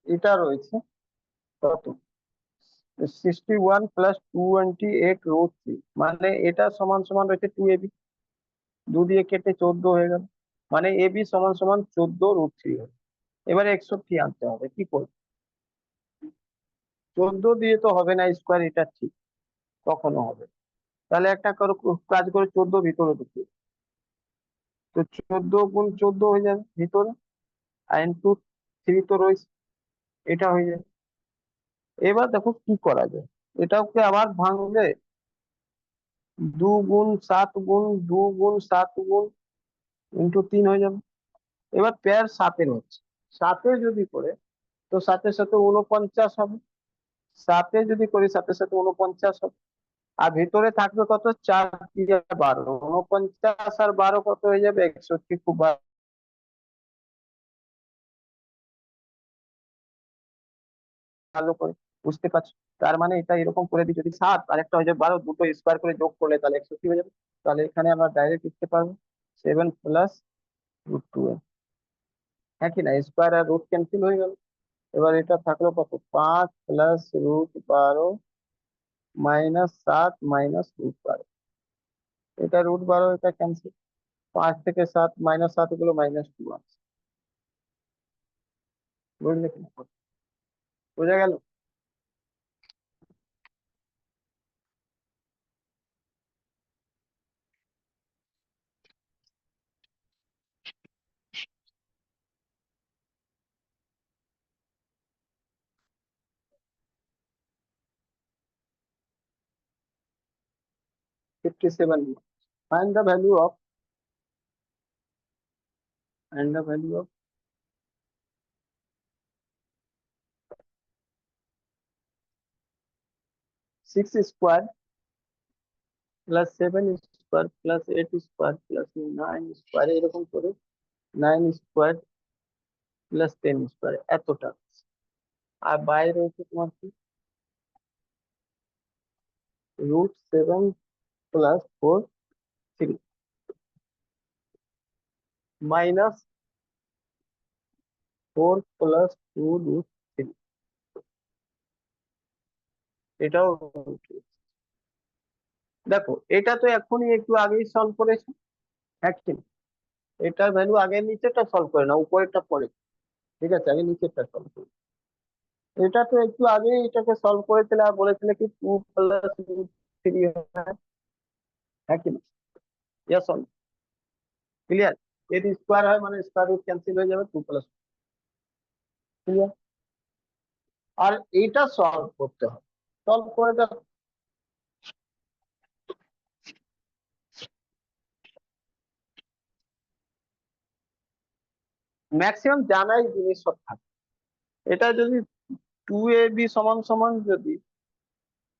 এটা রয়েছে কত, 61 প্লাস 28√3, মানে এটা সমান সমান রয়েছে 2ab, 2 দিয়ে কেটে 14 হয়ে গেল, মানে ab সমান সমান 14√3 হবে। এবারে 61 আনতে হবে, কি করবে, 14 দিয়ে তো হবে না স্কোয়ার, এটা ঠিক, কখনো হবে না। তাহলে একটা করো, কাজ করে 14 ভিতরে ঢুকিয়ে, তো 14 গুণ 14 হয়ে যাবে ভিতরে, আর ইন্টু 3 তো রয়েছে, এটা হয়ে যাবে। এবার দেখো কি করা যায়, এটাকে আবার ভাঙলে 2 গুণ 7 গুণ 2 গুণ 7 গুণ ইন্টু 3 হয়ে যাবে। এবার পেয়ার 7-এর হচ্ছে, 7-এ যদি করে তো 7-এর সাথে 49 হবে, 7-এ যদি করি 7-এর সাথে 49 হবে। আর ভিতরে থাকবে কত, 4 3 12, 49 আর 12 কত হয়ে যাবে, 61। খুব ভালো করে বুঝতে পারছো? তার মানে এটা এরকম করে দিই, যদি 7 আর একটা হয়ে যাবে 12, দুটো স্কোয়ার করে যোগ করলে তাহলে 61 হয়ে যাবে। তাহলে এখানে আমরা ডাইরেক্ট লিখতে পারবো 7 প্লাস √2, হ্যাঁ কি না, স্কোয়ার আর রুট ক্যান্সেল হয়ে গেল। এবার এটা থাকলো কত, 5 প্লাস √12 মাইনাস 7 মাইনাস √12, এটা √12, এটা ক্যান্সেল, 5 থেকে 7 মাইনাস 7 গুলো -2 আছে। বুঝলে কি, বোঝা গেল? #57, find the value of, and the value of 6 square plus 7 square plus 8 square plus 9 square, এরকম করে 9 স্কোয়ার প্লাস 10 স্কোয়ার, এতটা। আর বাইরে রয়েছে তোমার কি, √7 প্লাস 4 3 মাইনাস 4 প্লাস 2 √3, এটাও root 3। দেখো এটা তো এখনই একটু আগেই সলভ করেছি, একদম এটার ভ্যালু আগে নিচেরটা সলভ করে না, উপরেরটা পরে। ঠিক আছে, আগে নিচেরটা সলভ করি। এটা তো একটু আগে এটাকে সলভ করেছিলে আর বলেছিলে কি 2 প্লাস √3 হয়, হ্যাঁ কি না, ইয়েস অন, ক্লিয়ার? যদি স্কোয়ার হয় মানে স্কোয়ার রুট ক্যান্সেল হয়ে যাবে, 2 প্লাস, ক্লিয়ার? আর এইটা সলভ করতে হবে, সলভ করে দেখো, ম্যাক্সিমাম জানাই জিনিস সব থাকে। এটা যদি 2ab সমান সমান যদি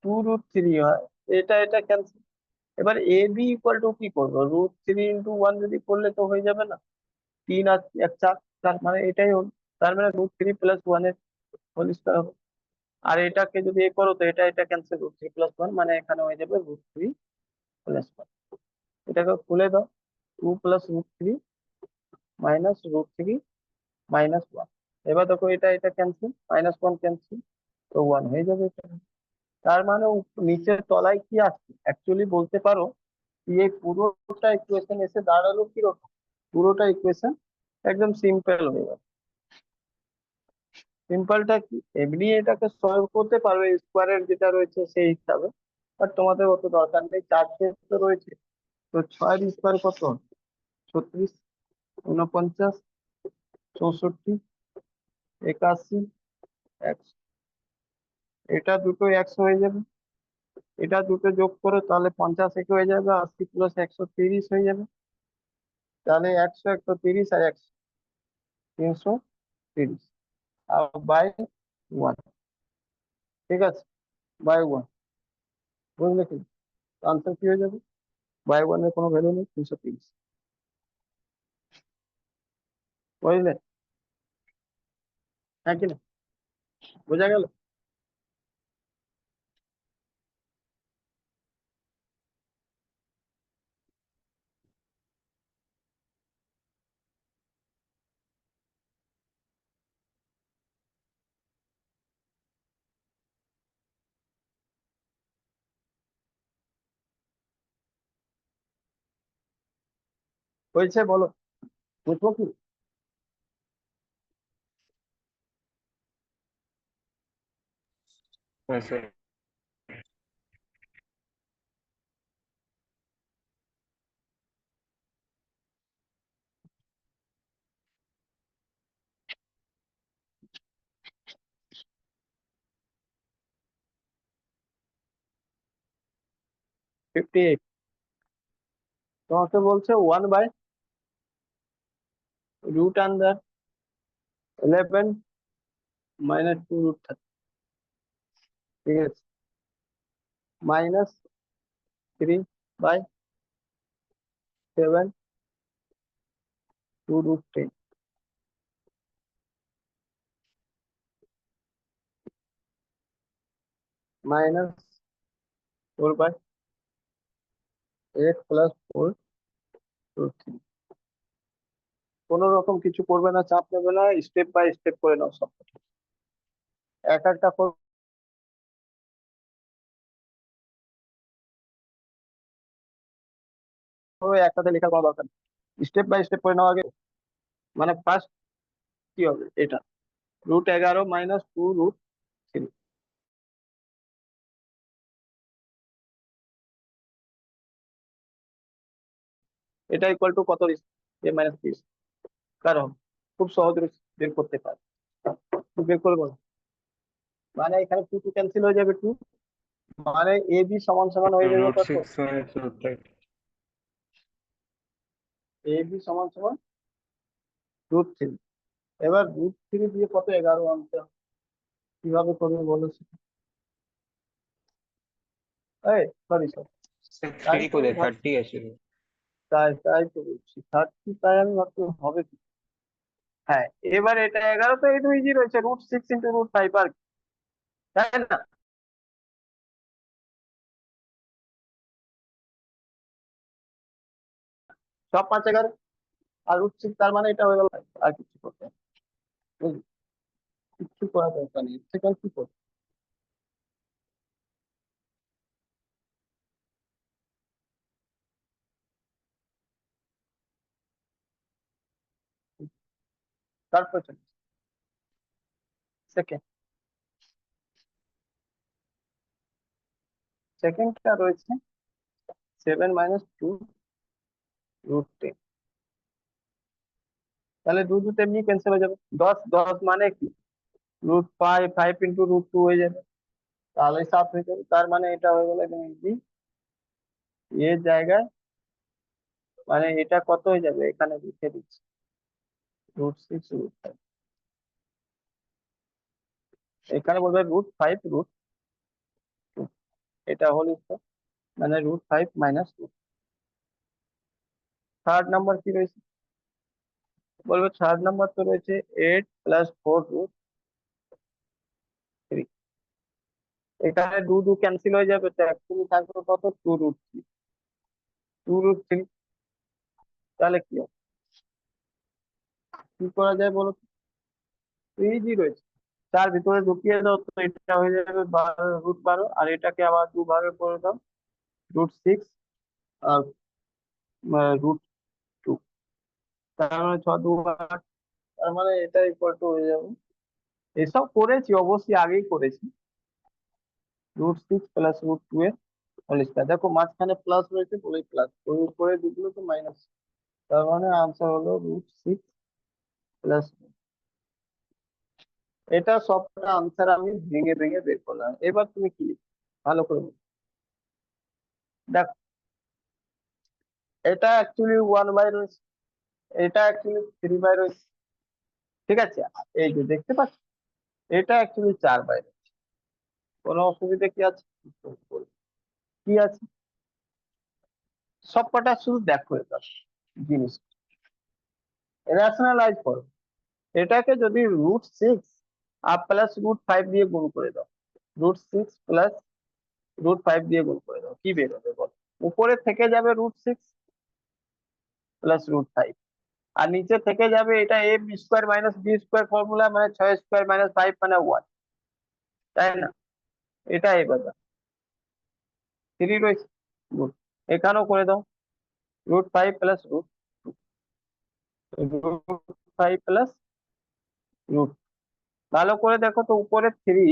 2√3 হয়, এটা এটা ক্যান্সেল। এবার ab ইকুয়াল টু কি করবো, √3 × 1 যদি করলে তো হয়ে যাবে না, 3 আর 1 4, তার মানে এটাই হল, তার মানে √3 প্লাস 1 এর হোল স্কয়ার হবে। আর এটাকে যদি এ করো তো এটা এটা ক্যান্সেল, √3 প্লাস 1 মানে এখানে হয়ে যাবে √3 প্লাস 1। এটাকে খুলে দাও, 2 প্লাস √3 মাইনাস √3 মাইনাস 1। এবার দেখো এটা এটা ক্যান্সেল, -1 ক্যান্সেল, তো 1 হয়ে যাবে এটা। তার মানে নিচের তলায় কি আসছে, অ্যাকচুয়ালি বলতে পারো কি এই পুরোটা ইকুয়েশন এসে দাঁড়ালো কিরকম, পুরোটা ইকুয়েশন একদম সিম্পল হয়ে গেল। সিম্পলটা কি, এমনি এটাকে সলভ করতে পারবে স্কোয়ারের যেটা রয়েছে সেই হিসাবে, বাট তোমাদের অত দরকার নেই, 4 তো রয়েছে। তো 6 স্কোয়ার কত, 36, 49, 64, 81, 100, এটা দুটো 100 হয়ে যাবে। এটা দুটো যোগ করো তাহলে 50 একে হয়ে যাবে, 80 প্লাস 130 হয়ে যাবে। তাহলে 100 130 আর 100 330, আর বাই 1, ঠিক আছে, বাই 1, বুঝলে কি, আনসার কি হয়ে যাবে, বাই 1 এর কোনো ভ্যালু নেই, 330, বুঝলে, হ্যাঁ কি না, বোঝা গেল? হয়েছে বলো, বুঝবো কি? হ্যাঁ স্যার। 58 তোমাকে বলছে 1/√11 মাইনাস 2√30, ঠিক আছে, -3/7 মাইনাস 4/8 প্লাস 4√3। কোনো রকম কিছু করবে না, চাপ নেবে না, স্টেপ বাই স্টেপ করে নাও সব, এক একটা করে একসাথে লেখার কোনো দরকার নেই, স্টেপ বাই স্টেপ করে নাও আগে। মানে ফার্স্ট কি হবে, এটা √11 মাইনাস 2√3, এটা ইকুয়াল টু কত, a-30। কারণ খুব সহজে বের করতে পারে, বের করে বলো। মানে এখানে 2 ক্যান্সেল হয়ে যাবে, 2 মানে এ বি সমান সমান হয়ে যাবে কত, √6 মাইনাস √5। এ বি সমান সমান √3। এবার √3 দিয়ে কত 11 আনতে হবে, কিভাবে করবে বলো সেটা। এই সরি সরি, স্যার তাই 3 তো কোথায়, 30 আছে। তাই তো বলছি 30, তাই আমি ভাবছি হবে কি। হ্যাঁ, এবার এটা 11 তো এই ইজি রয়েছে, √6 ইন্টু √5 আর কি, তাই না। সব 5 11 আর √6, তার মানে এটা হয়ে গেল, আর কিছু করতে হবে না। বুঝলি? কিছু করা দরকার নেই, সেখানে কি করবে। তারপর সেকেন্ড, সেকেন্ডটা রয়েছে 7 - 2√10। তাহলে 2 2 এমনি ক্যান্সেল হয়ে যাবে, 10 10 মানে কি, √5, 5 ইন্টু √2 হয়ে যাবে, তাহলে 7 হয়ে যাবে। তার মানে এটা হয়ে গেল একদম ইজি, এর জায়গায় মানে এটা কত হয়ে যাবে, এখানে লিখে দিচ্ছি √6 √5, এখানে বলবে √5 √2, এটা হল উত্তর, মানে √5 মাইনাস 2। থার্ড নাম্বার কি রয়েছে, বলবে থার্ড নাম্বার তো রয়েছে 8 প্লাস 4√3। এখানে 2 2 ক্যান্সেল হয়ে যাবে, তো অ্যাকচুয়ালি থাকবে কত, 2√3, 2√3। তাহলে কি হবে, কি করা যায় বলো তো, ইজি রয়েছে, তার ভিতরে ঢুকিয়ে দাও, তো এটা হয়ে যাবে 12 √12, আর এটাকে আবার 2 ভাগে করে দাও, √6 আর √2, তার মানে 6 2 8, তার মানে এটা ইকুয়াল টু হয়ে যাবে, এসব করেছি অবশ্যই, আগেই করেছি, √6 প্লাস √2 এর হোল স্কয়ার। দেখো মাঝখানে প্লাস রয়েছে বলেই প্লাস, ওই উপরে দুগুলো তো মাইনাস, তার মানে আনসার হলো √6 প্লাস। এটা সবটা আনসার আমি ভেঙে ভেঙে বের করলাম, এবার তুমি কি লিখবে? ভালো করে বলো। দেখো এটা অ্যাকচুয়ালি 1/, রয়েছে, এটা অ্যাকচুয়ালি 3/, রয়েছে, ঠিক আছে। এই যে দেখতে পাচ্ছ, এটা অ্যাকচুয়ালি 4/, রয়েছে। কোনো অসুবিধা কি আছে, কি আছে, সবকটা শুধু দেখো এবার জিনিস, রেশনালাইজ করো। এটাকে যদি √6 আর প্লাস √5 দিয়ে গুণ করে দাও, √6 প্লাস √5 দিয়ে গুণ করে দাও, কি বের হবে বল। উপরে থেকে যাবে √6 প্লাস √5, আর নিচে থেকে যাবে এটা a² মাইনাস b² ফর্মুলা, মানে 6² মাইনাস 5 মানে 1, তাই না। এটা এবার 3 রয়েছে, গুড, এখানেও করে দাও, √5 প্লাস √5 প্লাস √, ভালো করে দেখো তো, উপরে 3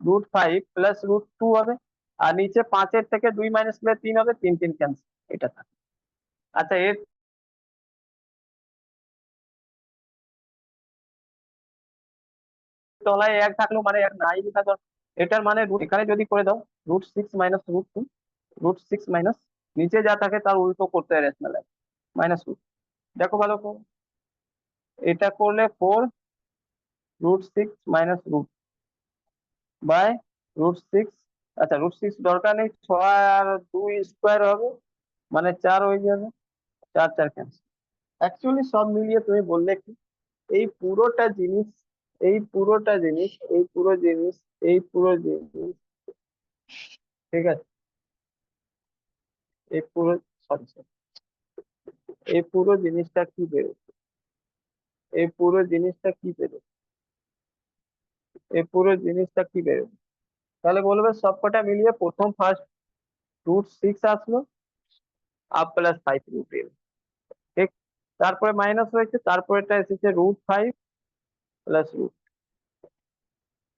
√5 প্লাস √2 হবে, আর নিচে 5-এর থেকে 2 মাইনাস করলে 3 হবে, 3 3 ক্যান্সেল, এটা থাকে। আচ্ছা, এর তলায় 1 থাকলেও মানে 1 নাই লেখা দরকার। এটার মানে এখানে যদি করে দাও √6 মাইনাস √2, √6 মাইনাস নিচে যা থাকে তার উল্টো করতে হয় রেশনাল -√, দেখো ভালো করে, এটা করলে 4 √6 মাইনাস √, বাই √6, আচ্ছা √6 দরকার নেই, 6 আর 2 স্কোয়ার হবে মানে 4 হয়ে যাবে, 4 4 ক্যান্সেল। অ্যাকচুয়ালি সব মিলিয়ে তুমি বললে কি, এই পুরোটা জিনিস, এই পুরোটা জিনিস, এই পুরো জিনিস, এই পুরো জিনিস, ঠিক আছে, এই পুরো, সরি সরি, এই পুরো জিনিসটা কি বেরোবে, এই পুরো জিনিসটা কি বেরোবে, এই পুরো জিনিসটা কি বেরোবে, তাহলে বলবে সবকটা মিলিয়ে প্রথম ফার্স্ট √6 আসলো, আপ প্লাস 5 √8, ঠিক, তারপরে মাইনাস হয়েছে, তারপরে এটা এসেছে √5 প্লাস √,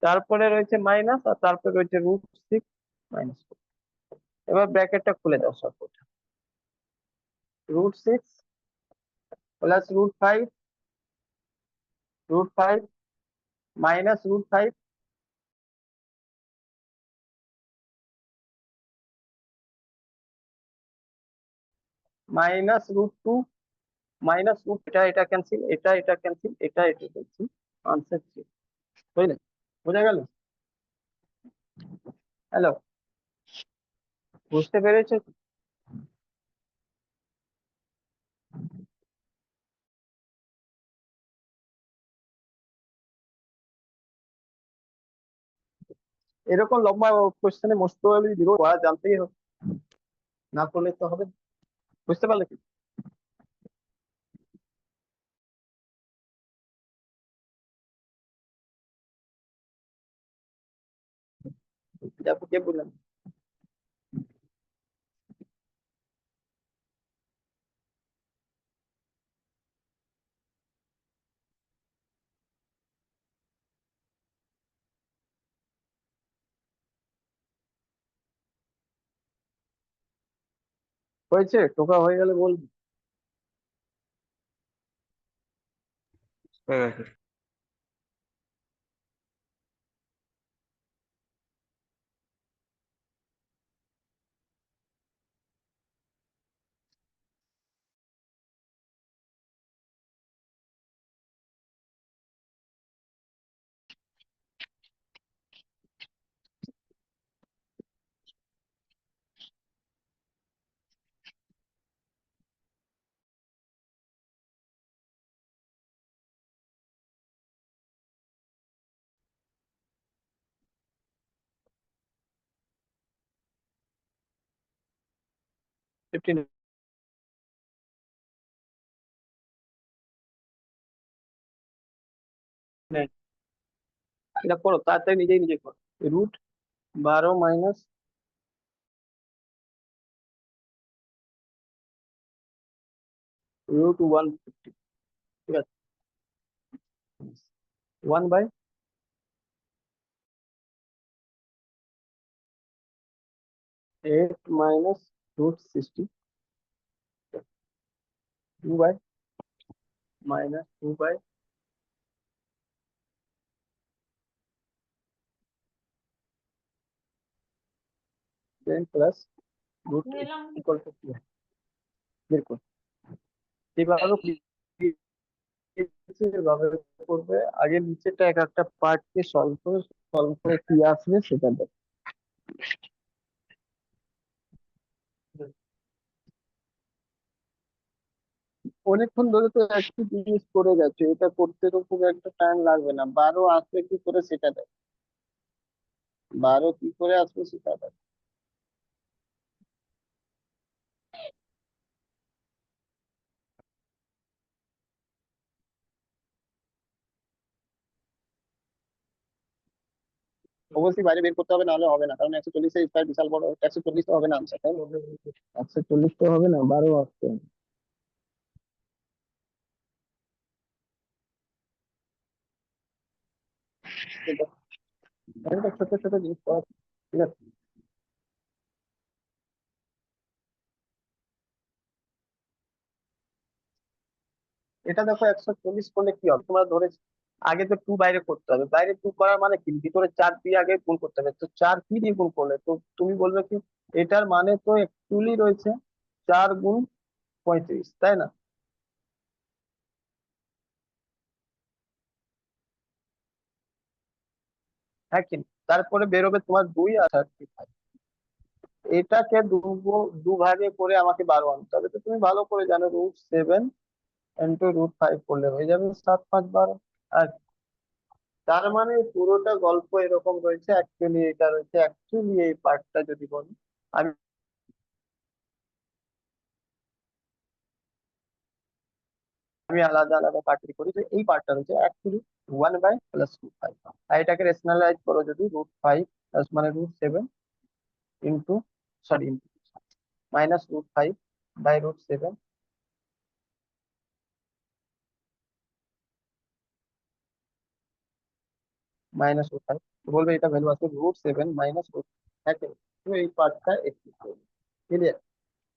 তারপরে রয়েছে মাইনাস, আর তারপরে রয়েছে √6 মাইনাস। এবার ব্র্যাকেটটা খুলে দাও সবকটা, √6 প্লাস √5, √5 মাইনাস √5, মাইনাস √2, মাইনাস √, এটা ক্যান্সেল, এটা ক্যান্সেল, এটা ক্যান্সেল, আনসার 3। বুঝলে, বোঝা গেল? হ্যালো, বুঝতে পেরেছো? এরকম লম্বা কোশ্চেনে মোস্ট প্রবাবলি জিরো করা জানতেই হবে, না করলে তো হবে না। বুঝতে পারলে কি? দেখো কে বললাম, হয়েছে, টোকা হয়ে গেলে বলবি। হয়ে গেছে। ফিফটিন, এটা করো তাড়াতাড়ি, নিজেই নিজে করো। √12 মাইনাস √150, ঠিক আছে, 1/, minus √60, 2/, minus 2/, then plus √8 equal to 2। বের করো, এইভাবে এভাবে করবে, আগে নিচেটা এক একটা পার্ট কে সলভ করে কি আসবে সেটা দেখো। অনেকক্ষণ ধরে তো একই জিনিস করে গেছে, এটা করতে তো খুব একটা টাইম লাগবে না। 12 আসবে কি করে সেটা দেখ, 12 কি করে আসবে সেটা দেখ। অবশ্যই বাইরে বের করতে হবে, নাহলে হবে না, কারণ 140 এর স্কয়ার বিশাল বড়, 140 তো হবে না আনসার, তাই না? 140 তো হবে না, 12 আসছে। এটা ছোট ছোট জিনিস করা, ঠিক আছে। এটা দেখো 140 করলে কি হবে, তোমরা ধরে আগে তো 2 বাইরে করতে হবে, বাইরে 2 করার মানে কি, ভিতরে 4 দিয়ে আগে গুণ করতে হবে, তো 4 কি দিয়ে গুণ করলে তো তুমি বলবে কি এটার মানে তো অ্যাকচুয়ালি রয়েছে 4 গুণ 35, তাই না? হ্যাঁ কি না? তারপরে বেরোবে তোমার 2 আর 35, এটাকে দু ভাগে করে আমাকে 12 আনতে হবে, তো তুমি ভালো করে জানো √7 ইন্টু √5 করলে হয়ে যাবে 7 5 12। আর তার মানে পুরোটা গল্প এরকম রয়েছে, অ্যাকচুয়ালি এটা রয়েছে, অ্যাকচুয়ালি এই পার্টটা যদি বলি আমি আমি আলাদা আলাদা পার্টি করি, তো এই পার্টটা রয়েছে অ্যাকচুয়ালি 1/+√5, আর এটাকে রেশনালাইজ করো যদি √5 মানে √7 ইন্টু সরি -√5/√7 -√5, তো বলবে এটা ভ্যালু আছে √7 -√, হ্যাঁ কি না? তো এই পার্টটা একটু ক্লিয়ার,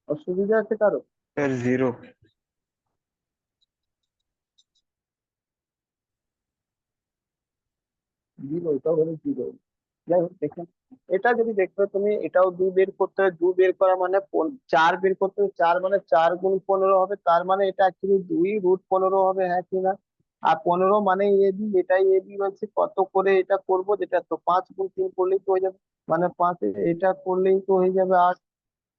অসুবিধা আছে কারো? স্যার 0। জিরো, এটাও হলো জিরো। যাই হোক দেখেন, এটা যদি দেখবে তুমি এটাও 2 বের করতে হবে, 2 বের করা মানে 4 বের করতে হবে, 4 মানে 4 গুণ 15 হবে, তার মানে এটা অ্যাকচুয়ালি 2√15 হবে, হ্যাঁ কি না? আর 15 মানে এবি, এটাই এবি রয়েছে, কত করে এটা করব, যেটা তো 5 গুণ 3 করলেই তো হয়ে যাবে, মানে 5 এটা করলেই তো হয়ে যাবে 8,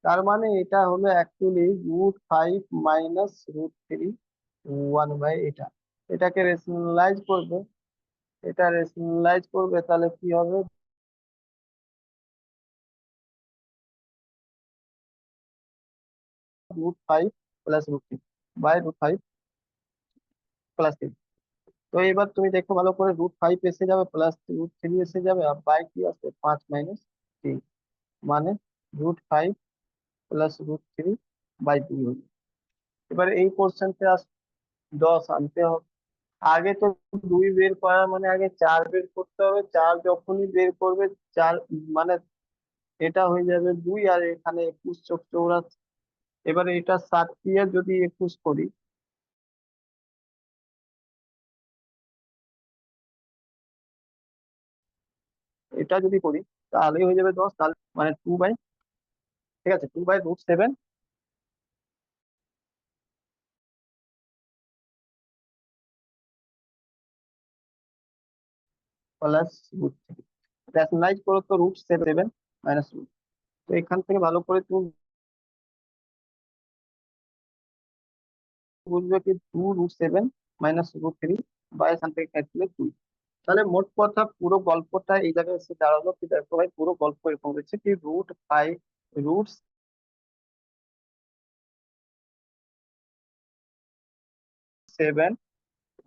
তার মানে এটা হলো অ্যাকচুয়ালি √5 -√3 এটা, এটাকে রেশনালাইজ করবে, এটা রেশনালাইজ করবে তাহলে কি হবে, √5 +√3 √5 +3। তো এবার তুমি দেখো ভালো করে, √5 এসে যাবে, +√3 এসে যাবে, আর বাই কি আসবে 5 - 3, মানে √5 +√3/2 হলো। এবার এই পোর্শনটা 10 আনতে হবে, আগে তো 2 বের করার মানে আগে 4 বের করতে হবে, 4 যখনই বের করবে 4 মানে এটা হয়ে যাবে 2, আর এখানে 21 চোখ 84, এবারে এটা 7 দিয়ে যদি 21 করি, এটা যদি করি তাহলে হয়ে যাবে 10, তাহলে মানে 2 বাই, ঠিক আছে, 2/√7 +√3, রেশনালাইজ করো তো √7 -√, তো এখান থেকে ভালো করে তুমি বুঝবে কি 2√7 -√3 বা এখান থেকে ক্যালকুলেট 2, তাহলে মোট কথা পুরো গল্পটা এই জায়গায় এসে দাঁড়ালো কি, দেখো ভাই পুরো গল্প এরকম রয়েছে কি √7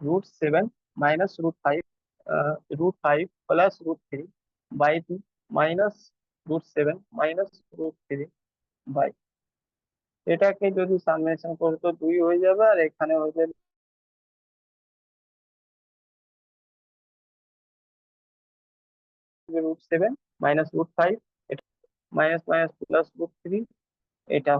√7 -√5 √5 +√3/2 -√7 -√3 এটাকে যদি সামেশন করো তো 2 হয়ে যাবে, আর এখানে হয়ে যাবে √7 -√5, এটা মাইনাস মাইনাস +√3, এটা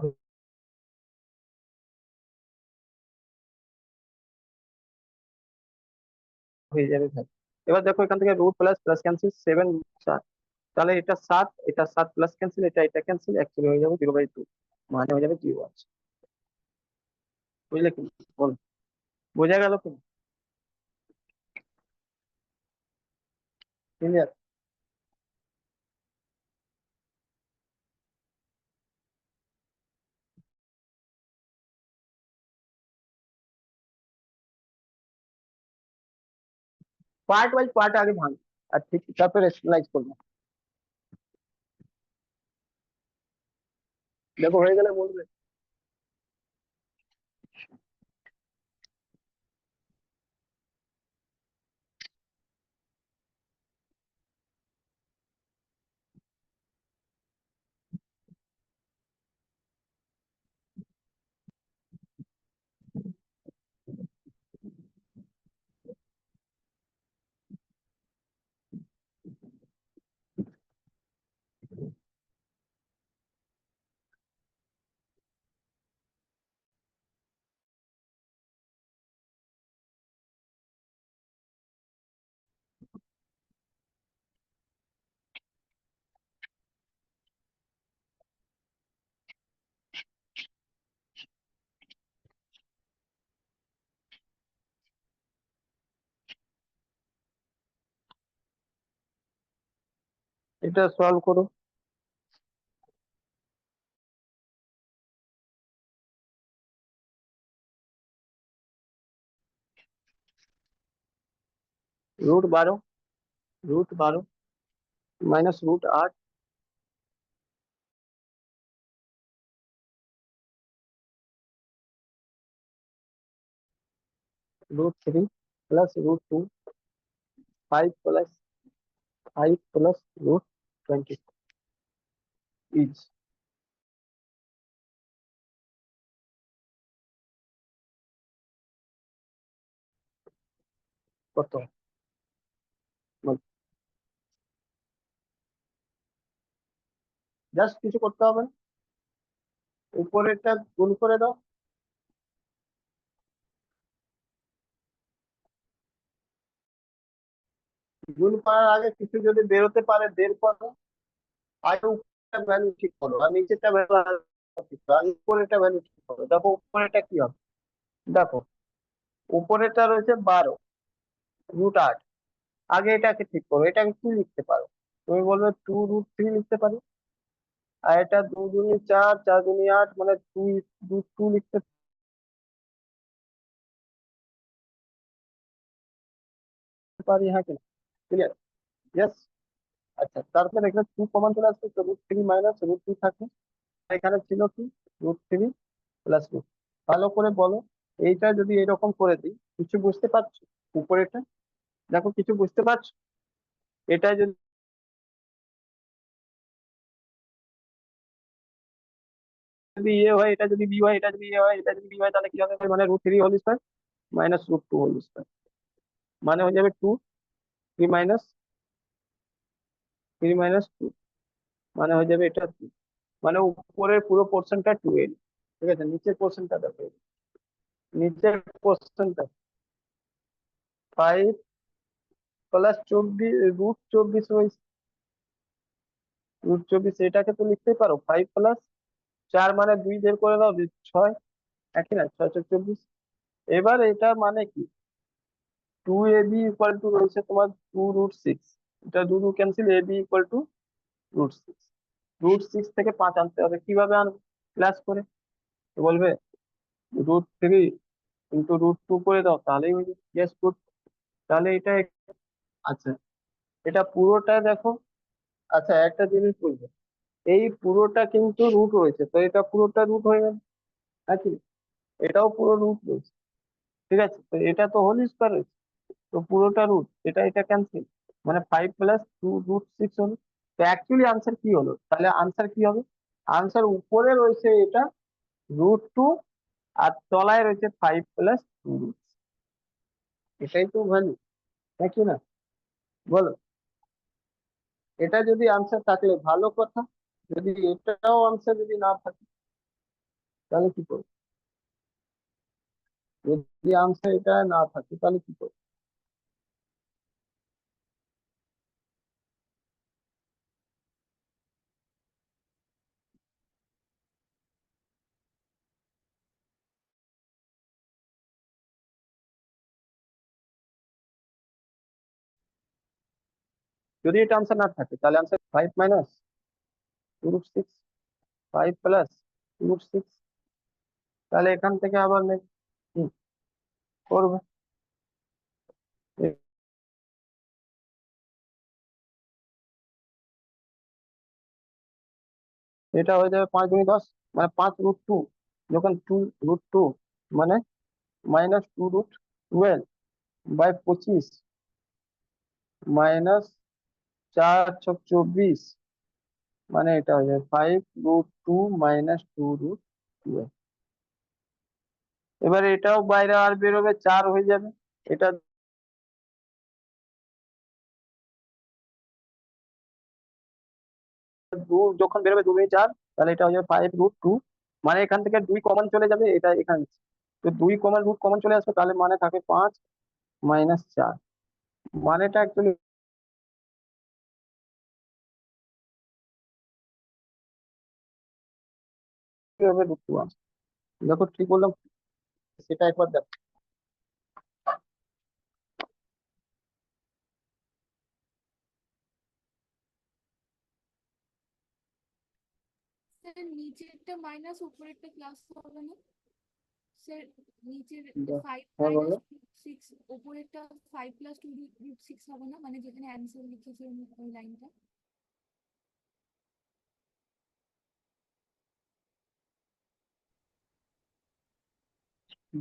হয়ে যাবে ভাই। এবার দেখো এখান থেকে রুট প্লাস প্লাস ক্যান্সেল 7 7, তাহলে এটা 7, এটা 7 প্লাস ক্যান্সেল, এটা ক্যান্সেল, অ্যাকচুয়ালি হয়ে যাবে 0/2, মানে হয়ে যাবে 0 আছে, বুঝলে কি? বল, বোঝা গেল কি? ক্লিয়ার? পার্ট ওয়াইজ পার্ট আগে ভাঙ, আর ঠিক তারপরে রেশনালাইজ করবো। দেখো হয়ে গেলে বলবে। এটা সলভ করো। √12, √12 माइनस √8, √3 प्लस √2, 5 प्लस √20 इज কত? জাস্ট কিছু করতে হবে না, উপরেরটা গুণ করে দাও। গুণ করার আগে কিছু যদি বেরোতে পারে বের করো, আগে উপরেরটা ভ্যালু ঠিক করো আর নিচেরটা ভ্যালু ঠিক করো, আর উপরেরটা ভ্যালু ঠিক করো। দেখো উপরেরটা কি হবে, দেখো উপরেরটা রয়েছে 12 √8, আগে এটাকে ঠিক করো। এটাকে কি লিখতে পারো? তুমি বলবে 2√3 লিখতে পারি, আর এটা 2 দুনি 4, 4 দুনি 8, মানে 2 লিখতে পারি। হ্যাঁ কিনা? ক্লিয়ার? ইয়েস। আচ্ছা, তারপরে এখানে 2 কমন চলে আসবে, তো √3 মাইনাস √2 থাকে। এখানে ছিল কি √3 প্লাস √2। ভালো করে বলো, এইটা যদি এরকম করে দিই, কিছু বুঝতে পারছো? উপরেটা দেখো, কিছু বুঝতে পারছো? এটা যদি ইয়ে হয়, এটা যদি বি হয়, এটা যদি ইয়ে হয়, এটা যদি বি হয়, তাহলে কি হবে? মানে √3 whole square minus √2 whole square, মানে হয়ে যাবে 2, 3 মাইনাস 2, মানে হয়ে যাবে এটা 2, মানে উপরের পুরো পোর্শনটা 12। ঠিক আছে, নিচের পোর্শনটা দেখো, নিচের পোর্শনটা 5 প্লাস 24, √24 রয়েছে, √24 এটাকে তো লিখতেই পারো 5 প্লাস 4, মানে 2 বের করে দাও, 6, একই না? 6 4 24। এবার এটা মানে কি, 2ab ইকুয়াল টু রয়েছে তোমার 2√6, এটা 2 ক্যান্সেল, ab ইকুয়াল টু √6, √6 থেকে 5 আনতে হবে। কিভাবে আনবো? প্লাস করে। তো বলবে √3 ইন্টু √2 করে দাও, তাহলেই হয়ে যাবে। Yes, good. তাহলে এটা আচ্ছা, এটা পুরোটা দেখো। আচ্ছা, একটা জিনিস বলবো, এই পুরোটা কিন্তু রুট রয়েছে, তো এটা পুরোটা রুট হয়ে গেল, নাকি? এটাও পুরো রুট রয়েছে, ঠিক আছে? তো এটা তো হোল স্কয়ার রয়েছে, তো পুরোটা রুট, এটা এটা ক্যান্সেল, মানে 5 প্লাস 2√6 হলো। তো অ্যাকচুয়ালি আনসার কি হলো? তাহলে আনসার কি হবে? আনসার উপরে রয়েছে এটা √2, আর তলায় রয়েছে 5 প্লাস 2, এটাই তো ভ্যালু, নাকি না? বলো, এটা যদি আনসার থাকলে ভালো কথা, যদি এটাও আনসার যদি না থাকে তাহলে কি করবো? যদি আনসার এটা না থাকে তাহলে কি করবো? যদি এটা আনসার না থাকে তাহলে আনসার 5 মাইনাস √6, 5 প্লাস √6, তাহলে এখান থেকে আবার কি করবে? এ- এটা হয়ে যাবে 5 দুই 10, মানে 5√2, যখন 2√2 মানে মাইনাস 2√12 বাই 25, মাইনাস 4 × 24, মানে এটা হয়ে যাবে 5√2 মাইনাস 2√12। এবার এটাও বাইরে আর বেরোবে, 4 হয়ে যাবে। এটা যখন বেরোবে 2 2 4, তাহলে এটা হয়ে যাবে 5√2, মানে এখান থেকে 2 কমন চলে যাবে, এটা এখানে। তো 2 কমন, রুট কমন চলে আসবে, তাহলে মানে থাকে 5 মাইনাস 4, মানেটা অ্যাকচুয়ালি হবে √2। দেখো ঠিক বললাম, সেটা একবার দেখো। নিচেরটা মাইনাস উপরেরটা প্লাস হবে না স্যার? নিচের বাহ, 5 হ্যাঁ বলো। মাইনাস 6, উপরেরটা 5 প্লাস 2 রুট 6 হবে না, মানে যেখানে অ্যান্সার লিখেছে ওই লাইনটা।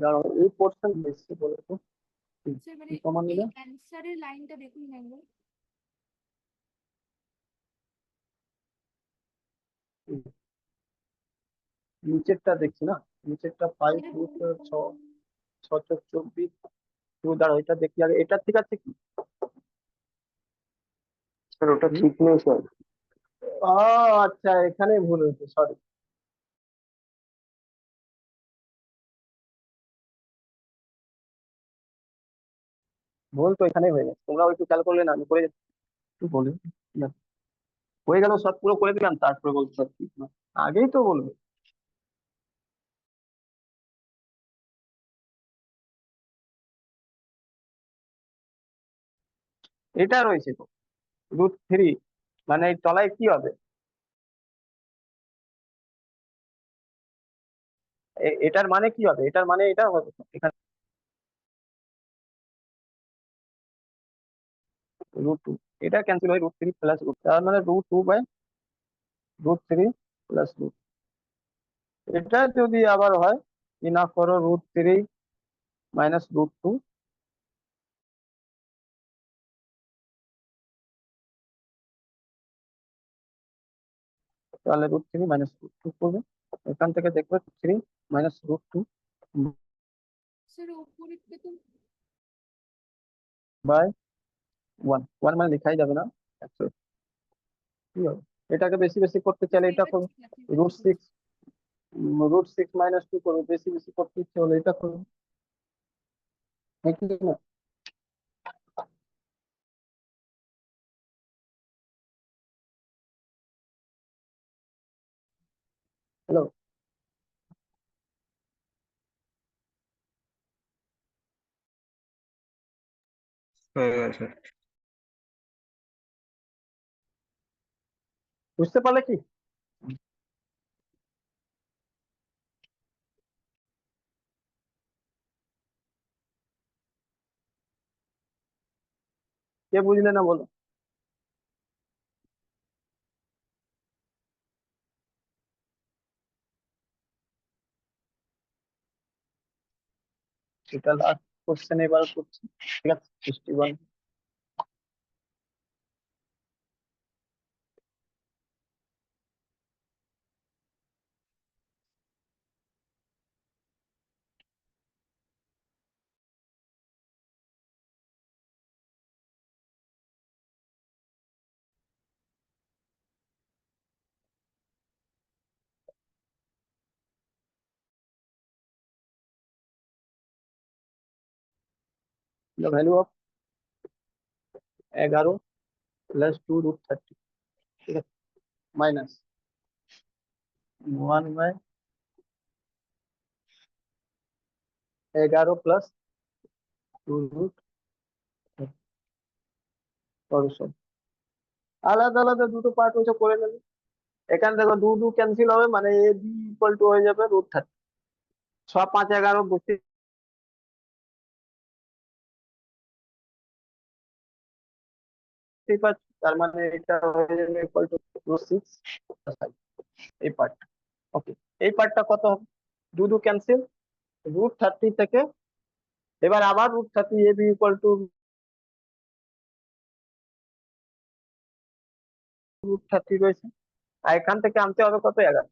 দাঁড়াও, এই পোর্শন বেশি বলে তো স্যার মানে কি প্রমাণ এই নিলে? অ্যান্সারের লাইনটা দেখুন না একবার। নিচেরটা দেখছি না, নিচেরটা 5 স্যার রুট 6, 6 × 24। তুমি দাঁড়াও, এটা দেখি আগে, এটা ঠিক আছে কি? স্যার ওটা হুম? ঠিক নেই স্যার। ও আচ্ছা, এখানে ভুল হয়েছে, সরি। ভুল তো এখানেই হয়ে গেছে, তোমরা একটু খেয়াল করলে না, আমি করে একটু বলি না। হয়ে গেল, সব পুরো করে দিলাম, তারপরে বলতে সব ঠিক না, আগেই তো বলবে। এটা রয়েছে তো √3, মানে এই তলায় কি হবে? এটার মানে কি হবে? এটার মানে এটা হবে তো। এখানে √2, এটা ক্যান্সেল হয়, √3 প্লাস তার মানে √2/√3 প্লাস √, এটা যদি আবার হয়, কি না করো, √3 মাইনাস √2, তাহলে √3 মাইনাস √2 করবে। এখান থেকে দেখবে 3 মাইনাস √2 স্যার উপরেরটা তো বাই 1, 1 মানে লেখাই যাবে না, 100। কি হবে? এটাকে বেশি বেশি করতে চাইলে এটা এবার করো, ঠিক আছে, এবার ঠিক আছে। √6, √6 - 2 করো, বেশি বেশি করতে ইচ্ছে হলে এটা করো, নাকি না? হ্যালো, হ্যাঁ স্যার। বুঝতে পারলে কি? কে বুঝলে না বলো? এটা লাস্ট কোশ্চেন এবার করছি, ঠিক আছে? 61। the value of 11 প্লাস 2√30, ঠিক আছে, মাইনাস 1/11 প্লাস 2√30। আলাদা আলাদা দুটো পার্ট হয়েছে, করে নেবে। এখান থেকে 2 ক্যান্সেল হবে, মানে এ বি ইকুয়াল টু হয়ে যাবে √30। 6 5 11 বুঝতেই পারছি, তার মানে এটা হয়ে যাবে ইকুয়াল টু √6 এই পার্ট। ওকে, এই পার্টটা কত হবে? 2 ক্যান্সেল, √30 থেকে এবার আবার √30, এ বি ইকুয়াল টু √30 রয়েছে, আর এখান থেকে আনতে হবে কত? 11।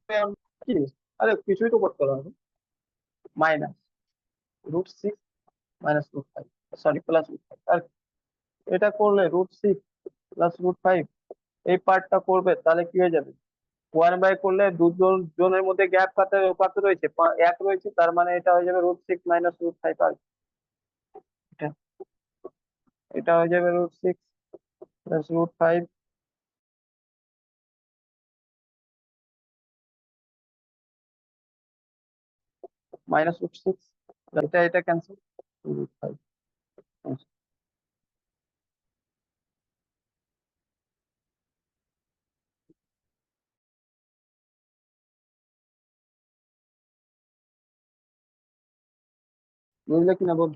কি, আরে কিছুই তো করতে হবে, মাইনাস √6 মাইনাস √5, সরি প্লাস √5। আর এটা করলে √6 প্লাস √5, এই পার্টটা করবে, তাহলে কি হয়ে যাবে? 1/, করলে দুজন জনের মধ্যে গ্যাপ কত রয়েছে? 1 রয়েছে, তার মানে এটা হয়ে যাবে √6 মাইনাস √5। আর এটা এটা হয়ে যাবে √6 প্লাস √5 মাইনাস √6, এটা ক্যান্সেল, √5। বুঝলে কিনা বল?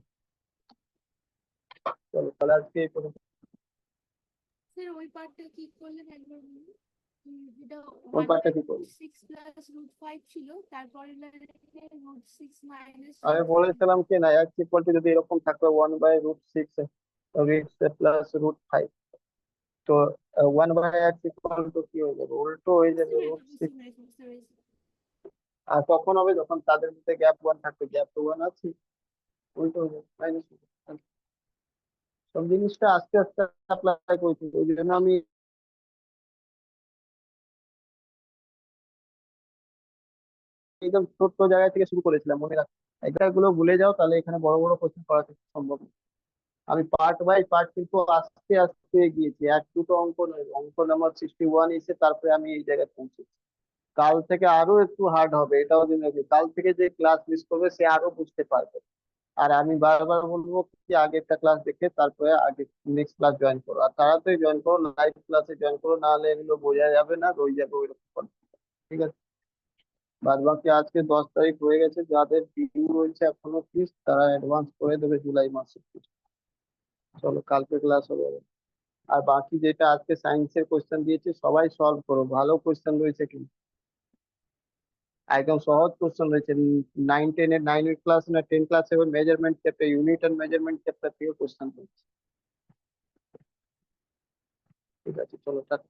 চলো তাহলে আজকে এই পর্যন্ত। স্যার ওই পার্টটা কি করলেন একবার বলুন? যেটা ওই পার্টটা কি করবো? 1/6 প্লাস √5 ছিল, তারপরে √6 মাইনাস আমি বলেছিলাম কি না, x ইকুয়াল টু যদি এরকম থাকবে 1/√6 প্লাস √5, তো 1/x ইকুয়াল টু কি হয়ে যাবে, উল্টো হয়ে যাবে √6। আর কখন হবে, যখন তাদের মধ্যে গ্যাপ 1 থাকবে, গ্যাপ তো 1 আছে, উল্টো হয়ে যাবে মাইনাস। সব জিনিসটা আস্তে আস্তে অ্যাপ্লাই করছি, ওই জন্য আমি একদম ছোট্ট জায়গা থেকে শুরু করেছিলাম, মনে রাখ। এগুলো ভুলে যাও, তাহলে এখানে বড় বড় কোশ্চেন করাতে সম্ভব না। আমি পার্ট বাই পার্ট কিন্তু আস্তে আস্তে গিয়েছি, এক দুটো অঙ্ক নয়, অঙ্ক নাম্বার 61 এসে তারপরে আমি এই জায়গায় পৌঁছেছি। কাল থেকে আরো একটু হার্ড হবে, এটাও জেনে রাখি। কাল থেকে যে ক্লাস মিস করবে সে আরো বুঝতে পারবে। আর আমি বারবার বলবো কি, আগেরটা ক্লাস দেখে তারপরে আগে নেক্সট ক্লাস জয়েন করো, আর তাড়াতাড়ি জয়েন করো, লাইভ ক্লাসে জয়েন করো, নাহলে এগুলো বোঝা যাবে না, রয়ে যাবে ওইরকম। ঠিক আছে? বাদ বাকি আজকে 10 তারিখ হয়ে গেছে, যাদের ডিউ রয়েছে এখনো প্লিজ তারা অ্যাডভান্স করে দেবে জুলাই মাসে। চলো কালকে ক্লাস হবে। আর বাকি যেটা আজকে সায়েন্সের কোশ্চেন দিয়েছে সবাই সলভ করো, ভালো কোশ্চেন রয়েছে কিন্তু, একদম সহজ কোশ্চেন রয়েছে। 9-10 এর 9 ক্লাস না 10 ক্লাসে measurement chapter, unit and measurement chapter থেকে কোশ্চেন রয়েছে। ঠিক আছে, চলো টাটা।